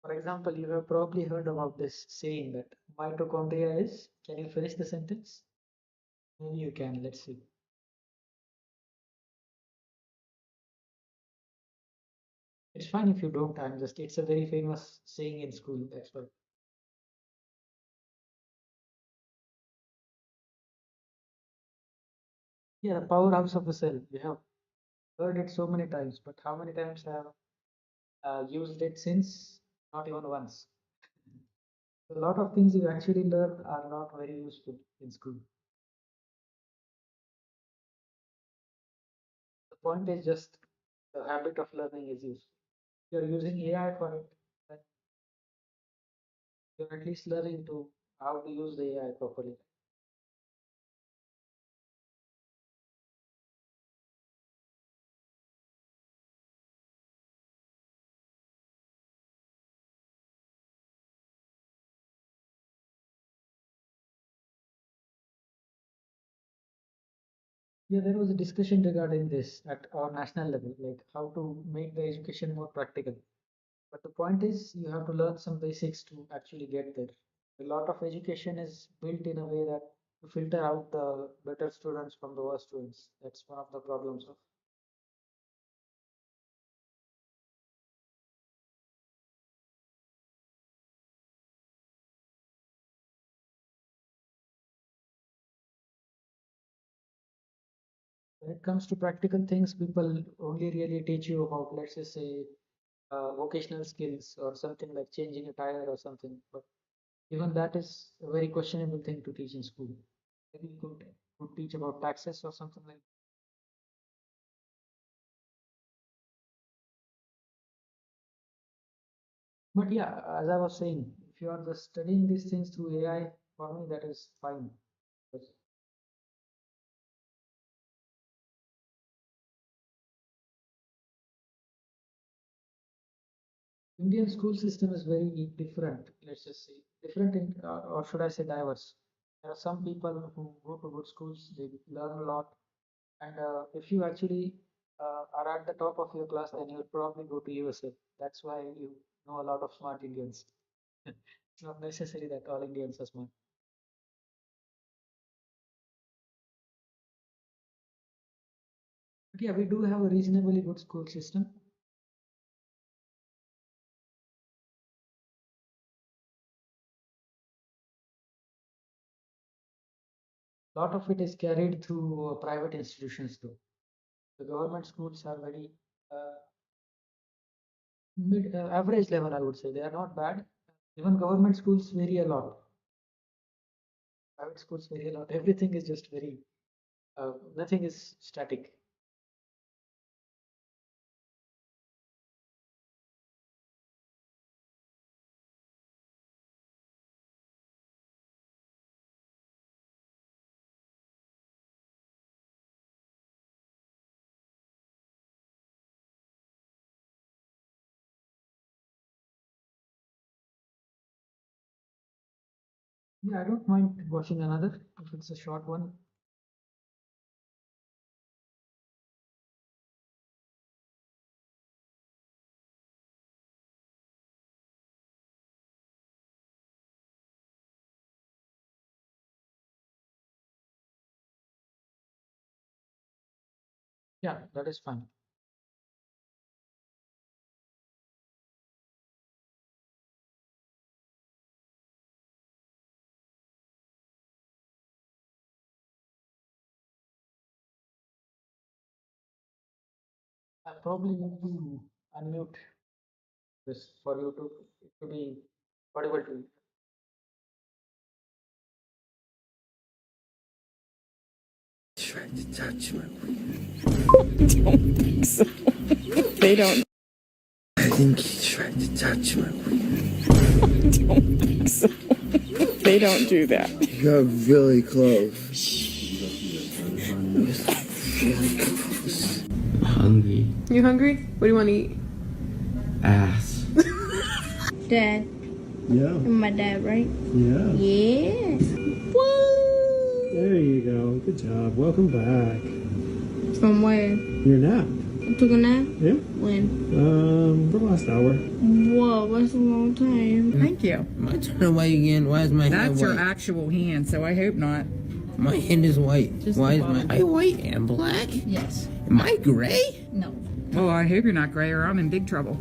A: For example, you have probably heard about this saying that mitochondria is. Can you finish the sentence? Maybe you can. Let's see. It's fine if you don't. I'm just. It's a very famous saying in school. That's why. Yeah, the powerhouse of the cell. You have. heard it so many times, but how many times I have used it since? Not even once. A lot of things you actually learn are not very useful in school. The point is just the habit of learning is useful. You're using AI for it, then you're at least learning to how to use the AI properly. Yeah, there was a discussion regarding this at our national level, like how to make the education more practical. But the point is, you have to learn some basics to actually get there. A lot of education is built in a way that to filter out the better students from the worst students. That's one of the problems of. When it comes to practical things, people only really teach you about, let's just say, vocational skills or something like changing a tire or something. But even that is a very questionable thing to teach in school. Maybe you could teach about taxes or something like. But yeah, as I was saying, if you are just studying these things through AI, for me that is fine. But Indian school system is very different. Let's just say different in, or should I say diverse. There are some people who go to good schools, they learn a lot, and if you actually are at the top of your class, then you'll probably go to USA. That's why you know a lot of smart Indians. It's not necessary that all Indians are smart. But yeah, we do have a reasonably good school system. A lot of it is carried through private institutions, though. The government schools are very uh, mid average level, I would say. They are not bad. Even government schools vary a lot. Private schools vary a lot. Everything is just very, nothing is static. Yeah, I don't mind watching another if it's a short one. Yeah, that is fine. I probably need to unmute this for you to be audible to you.
E: Tried to touch my.
F: They don't.
E: I think he tried to touch my.
F: They don't do that.
E: He got really close. Really close. I'm hungry.
F: You hungry? What do you want to eat?
E: Ass.
G: Dad,
D: Yeah,
G: you're my dad, right?
D: yeah.
G: Yeah.
D: There you go. Good job. Welcome back.
G: From where?
D: Your nap.
G: I took a nap?
D: Yeah.
G: When?
D: For the last hour.
G: Whoa, that's a long time.
F: Thank you.
E: My turn white again. Why is my hand
F: That's your
E: white?
F: actual hand, so I hope not.
E: My hand is white.
G: Just
E: Why
G: the
E: is my
G: bottom.
E: eye white and black?
G: Yes.
E: Am I gray?
G: No.
F: Well, I hope you're not gray or I'm in big trouble.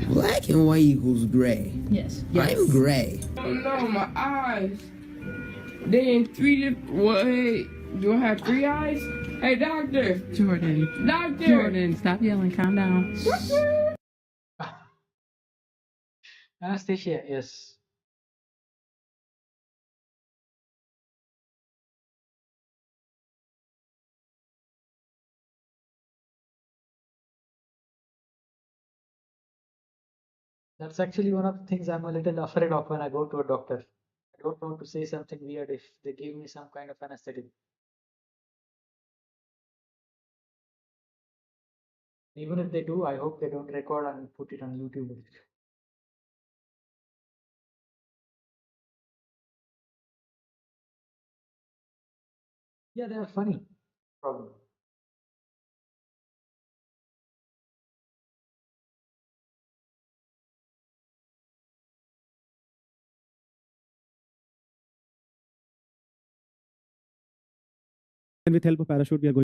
E: Black and white equals gray.
G: Yes.
E: I'm gray.
H: Oh no, my eyes. They in three different. Wait, do I have three eyes?
F: Hey, doctor.
H: Jordan.
F: Doctor.
H: Jordan, stop yelling. Calm down.
A: Anastasia, yes. That's actually one of the things I'm a little afraid of when I go to a doctor. I don't want to say something weird if they give me some kind of anesthetic. Even if they do, I hope they don't record and put it on YouTube. Yeah, they are funny. Problem.
D: And with help of parachute, we are going.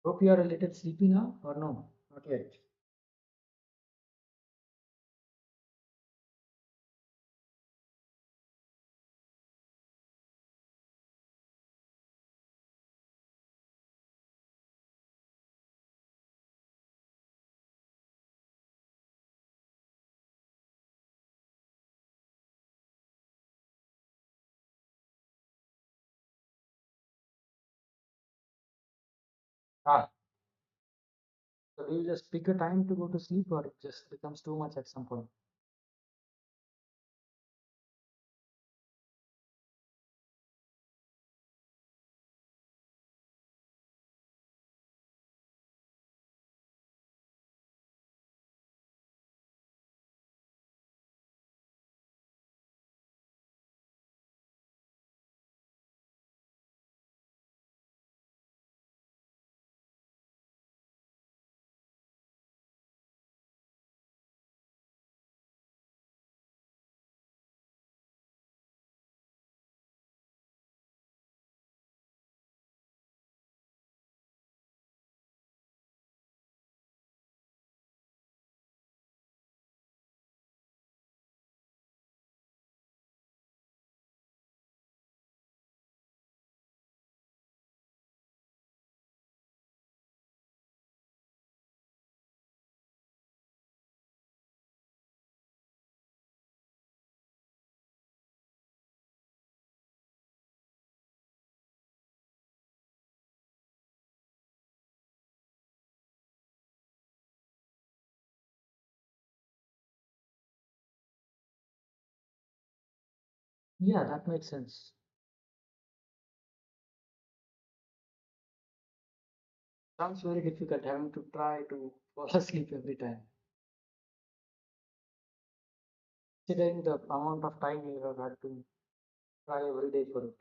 D: Hope you are a little sleepy now, or no? Not yet. Ah, so do you just pick a time to go to sleep, or it just becomes too much at some point? Yeah, that makes sense. Sounds very difficult having to try to fall asleep every time. Considering the amount of time you have had to try every day for it.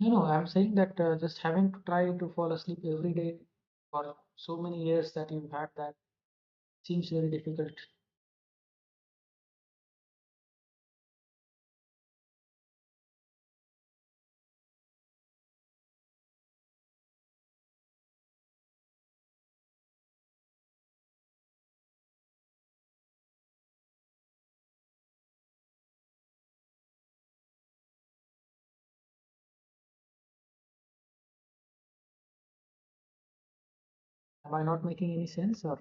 D: No, I'm saying that just having to try to fall asleep every day for so many years that you've had that seems very difficult.
A: Am I not making any sense or?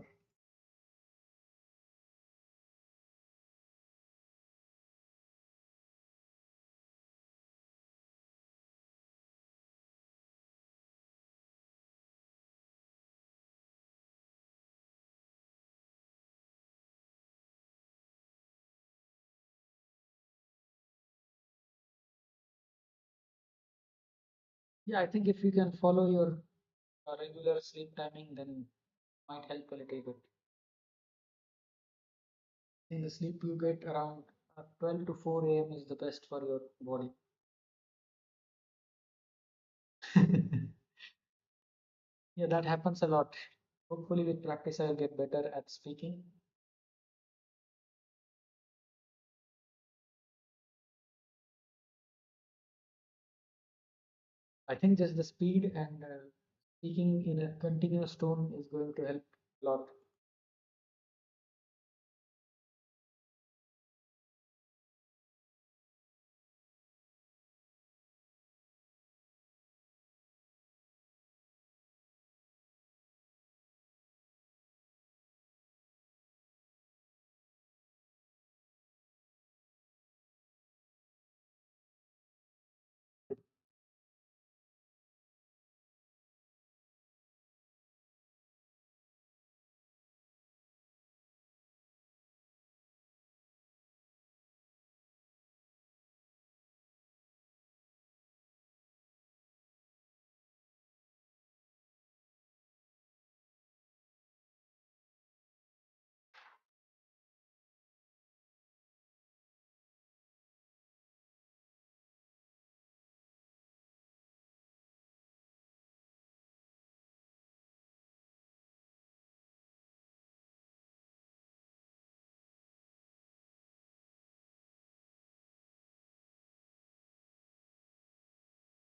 A: Yeah, I think if you can follow your regular sleep timing, then might help a little bit. In the sleep you get around 12 to 4 a.m. is the best for your body. Yeah, that happens a lot. Hopefully, with practice, I'll get better at speaking. I think just the speed and speaking in a continuous tone is going to help a lot.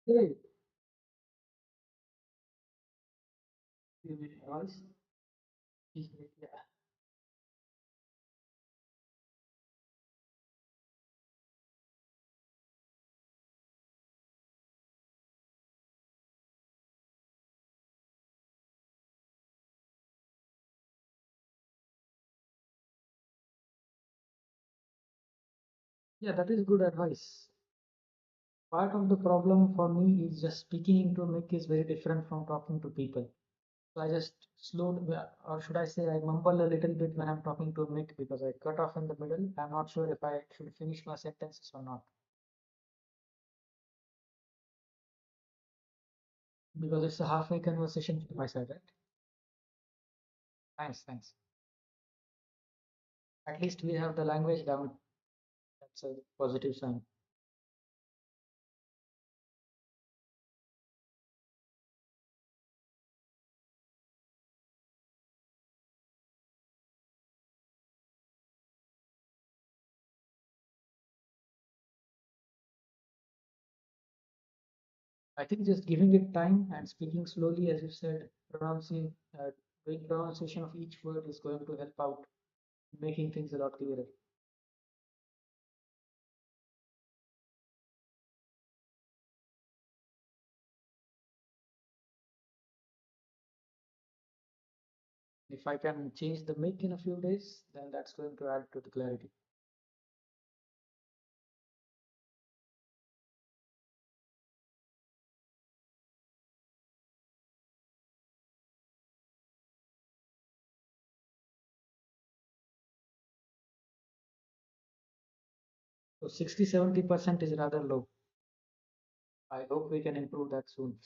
A: Hey, you mean voice? Yeah. Yeah, that is good advice. Part of the problem for me is just speaking into a mic is very different from talking to people. So I just slowed, or should I say, I mumble a little bit when I'm talking to a mic because I cut off in the middle. I'm not sure if I should finish my sentences or not because it's a halfway conversation from my side, right? Thanks, thanks. At least we have the language down. That's a positive sign. I think just giving it time and speaking slowly, as you said, pronouncing, doing pronunciation of each word is going to help out, making things a lot clearer. If I can change the mic in a few days, then that's going to add to the clarity. So 60-70% is rather low. I hope we can improve that soon.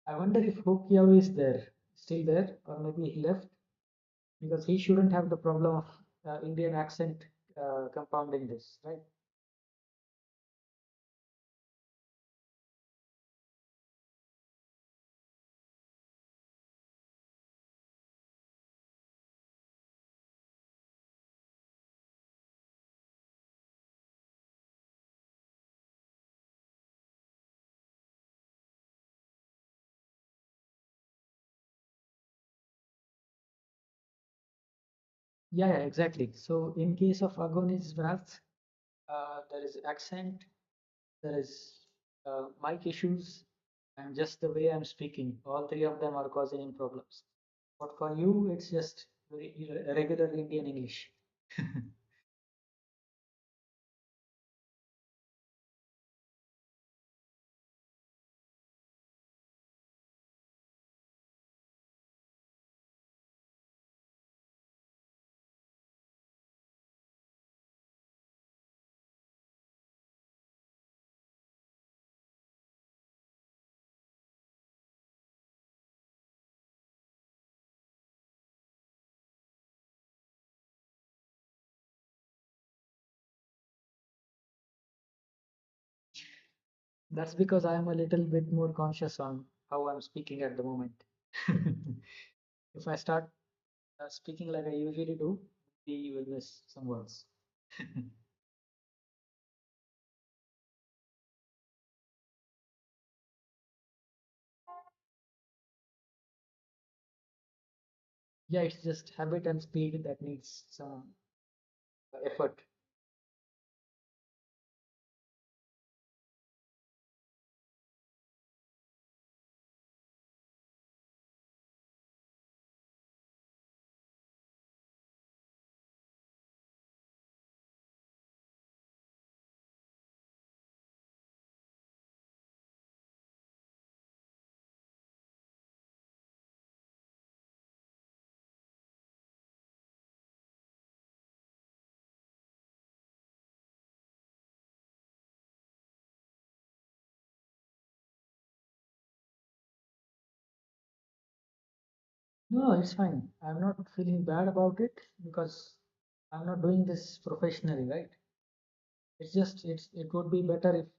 A: I wonder if Hokiao is there, still there, or maybe he left because he shouldn't have the problem of Indian accent compounding this, right? Yeah, exactly. So in case of Agoni's wrath, there is accent, there is mic issues, and just the way I'm speaking. All three of them are causing him problems. But for you, it's just regular Indian English. That's because I'm a little bit more conscious on how I'm speaking at the moment. If I start speaking like I usually do, maybe you will miss some words. Yeah, it's just habit and speed that needs some effort. No, it's fine. I'm not feeling bad about it because I'm not doing this professionally, right? It's just it would be better if you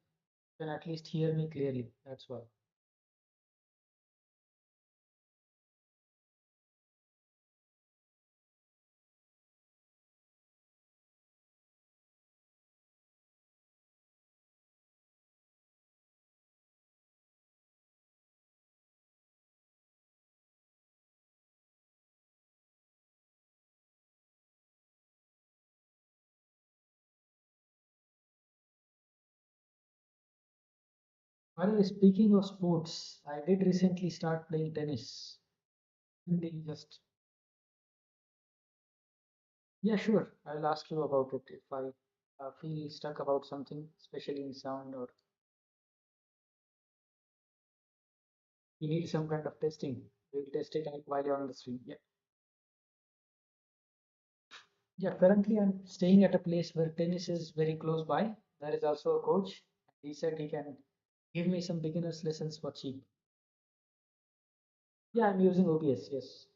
A: can at least hear me clearly. That's why. By the way, speaking of sports, I did recently start playing tennis. Really just yeah, sure. I'll ask you about it if I feel stuck about something, especially in sound or you need some kind of testing. We'll test it out while you're on the stream. Yeah. Yeah, currently I'm staying at a place where tennis is very close by. There is also a coach. He said he can give me some beginners lessons for cheap. Yeah, I'm using OBS, yes.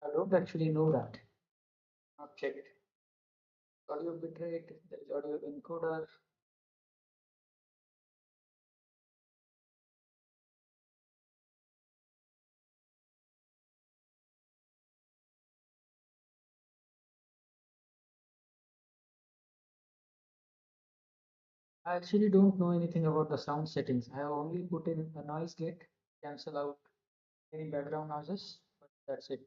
A: I don't actually know that. Not checked. Audio bitrate, there is audio encoder. I actually don't know anything about the sound settings. I have only put in a noise gate, cancel out any background noises, but that's it.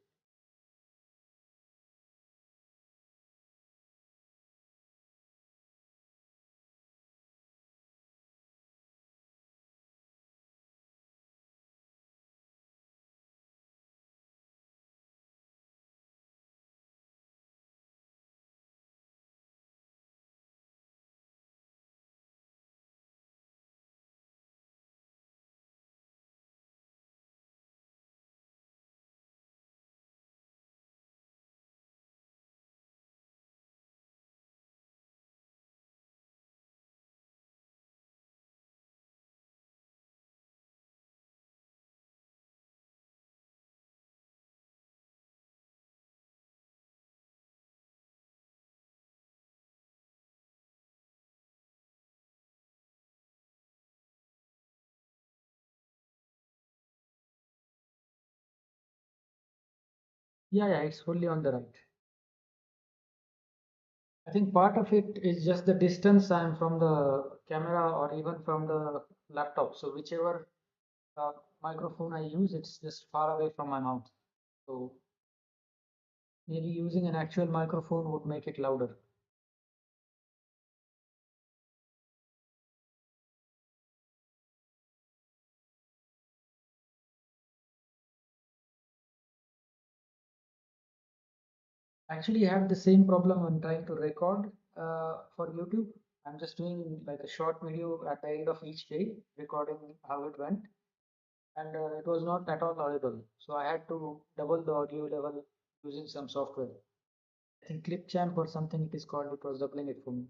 A: Yeah, it's fully on the right. I think part of it is just the distance I'm from the camera or even from the laptop. So whichever uh, microphone I use, it's just far away from my mouth. So maybe using an actual microphone would make it louder. Actually, I have the same problem when trying to record for YouTube. I'm just doing like a short video at the end of each day, recording how it went, and it was not at all audible. So I had to double the audio level using some software. I think Clipchamp or something it is called. It was doubling it for me.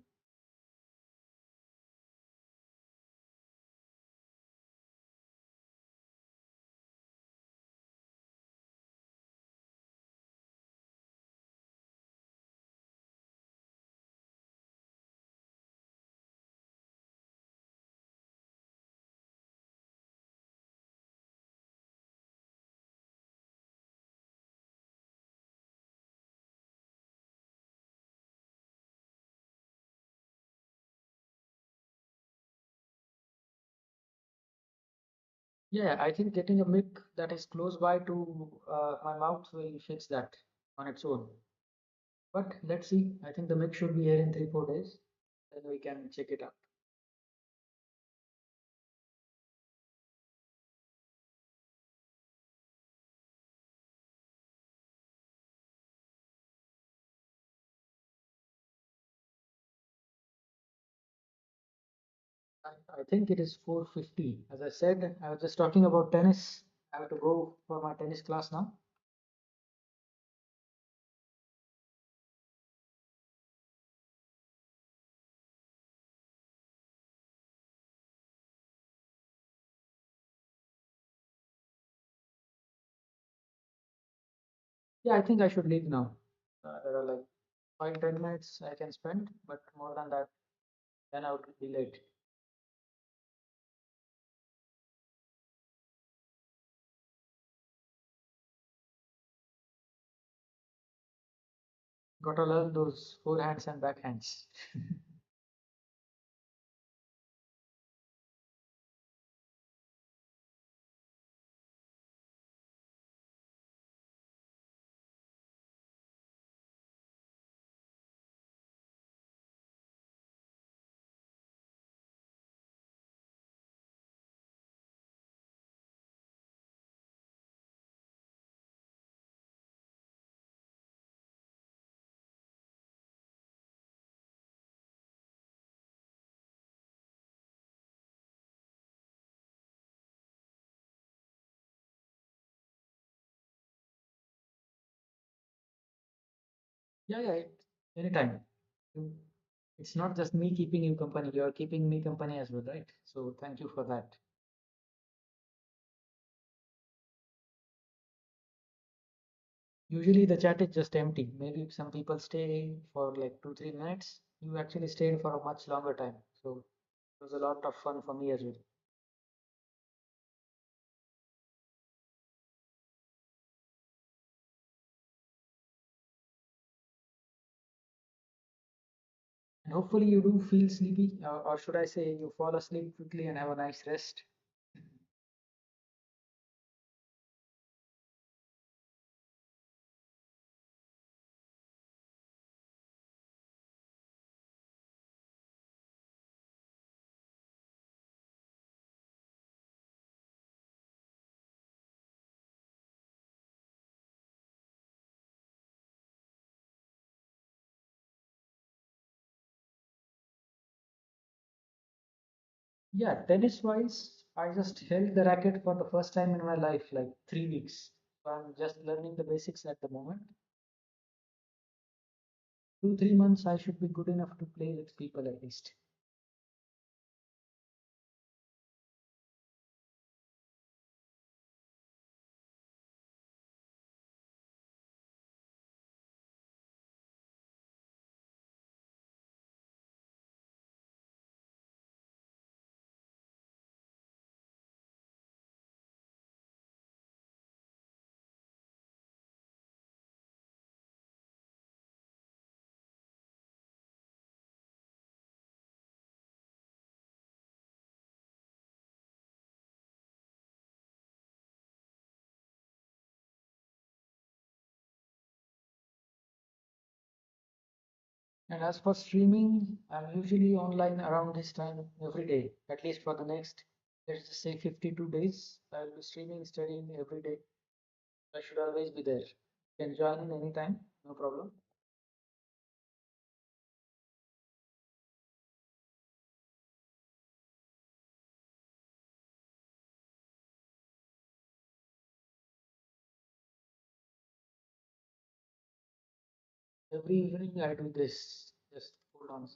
A: Yeah, I think getting a mic that is close by to my mouth will fix that on its own. But let's see. I think the mic should be here in 3 4 days. Then we can check it out. I think it is 4:50. As I said, I was just talking about tennis. I have to go for my tennis class now. Yeah, I think I should leave now. There are like 5 10 minutes I can spend, but more than that, then I would be late. Gotta learn those forehands and backhands. Yeah, anytime. You- It's not just me keeping you company, you're keeping me company as well, right? So thank you for that. Usually the chat is just empty. Maybe if some people stay for like 2 3 minutes, you actually stayed for a much longer time. So it was a lot of fun for me as well. And hopefully you do feel sleepy, or should I say you fall asleep quickly and have a nice rest. Yeah, tennis wise, I just held the racket for the first time in my life, like 3 weeks. So I'm just learning the basics at the moment. 2 3 months, I should be good enough to play with people at least. And as for streaming, I'm usually online around this time every day, at least for the next, let's just say 52 days. I'll be streaming, studying every day. I should always be there. You can join in anytime, no problem. Every evening I do this. Just hold on.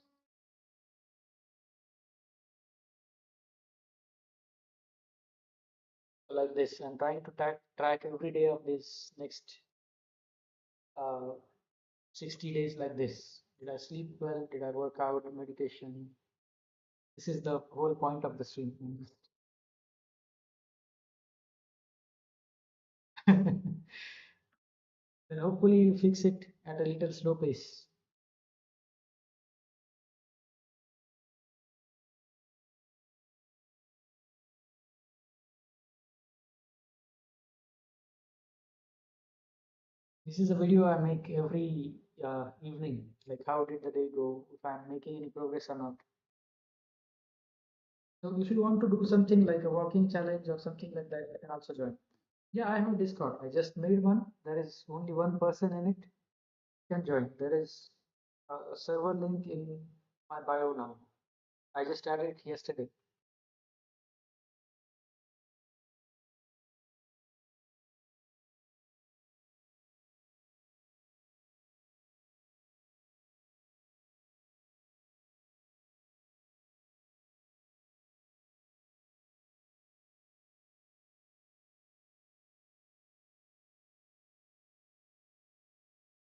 A: Like this. I'm trying to track every day of this next uh, 60 days like this. Did I sleep well? Did I work out? Meditation? This is the whole point of the stream. Then hopefully you fix it at a little slow pace. This is a video I make every evening, like how did the day go, if I'm making any progress or not. So if you want to do something like a walking challenge or something like that, you can also join. Yeah, I have Discord. I just made one. There is only one person in it. You can join. There is a server link in my bio now. I just added it yesterday.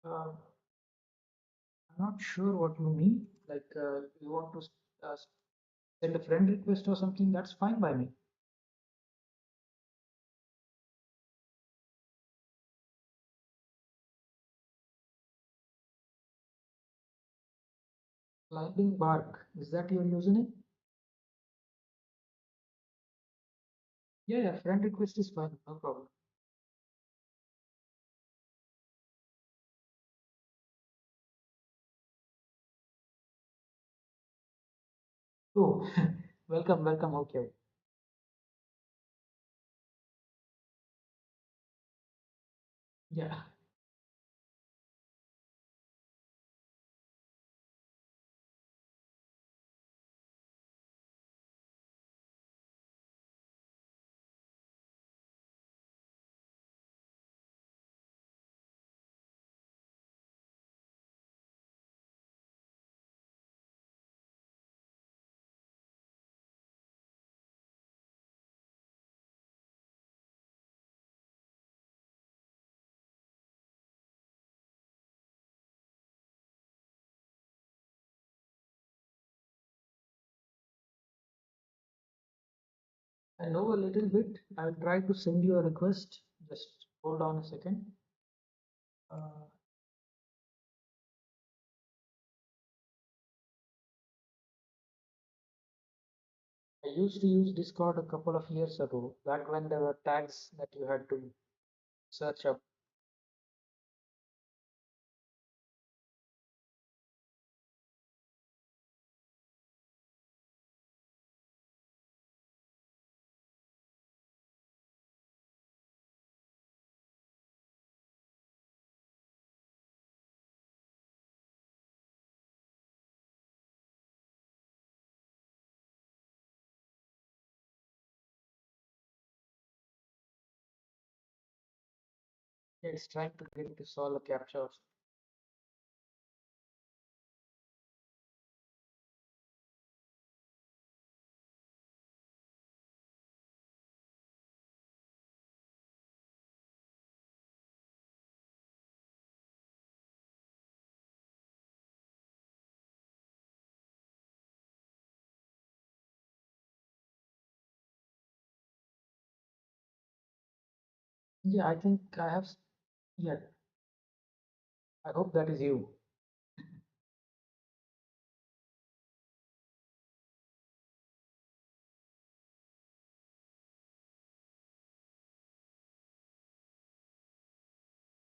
A: Uh, I'm not sure what you mean. Like you want to send a friend request or something, that's fine by me. Climbing bark, is that your username? Yeah, friend request is fine, no problem. Oh, welcome, okay. Yeah, I know a little bit. I'll try to send you a request. Just hold on a second. Uh, I used to use Discord a couple of years ago, back when there were tags that you had to search up. Yeah, it's trying to get to solve a captcha. Yeah, I think I have. Yeah, I hope that is you.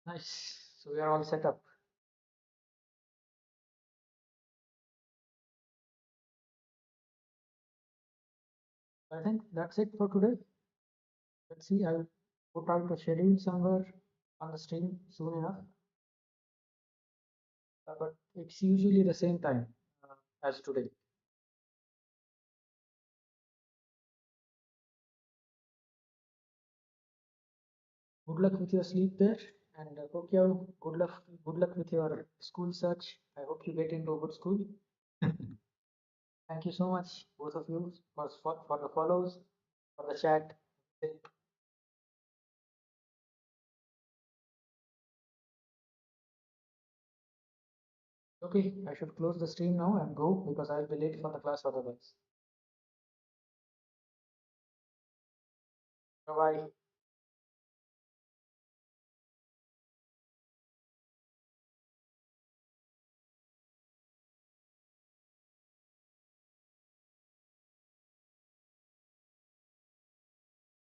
A: Nice. So we are all set up. I think that's it for today. Let's see, I'll put out a schedule somewhere on the stream soon enough. But it's usually the same time as today. Good luck with your sleep there, and Pokyo, good luck with your school search. I hope you get into a good school. Thank you so much, both of you, for the follows, for the chat. Okay, I should close the stream now and go because I'll be late for the class otherwise. Bye bye.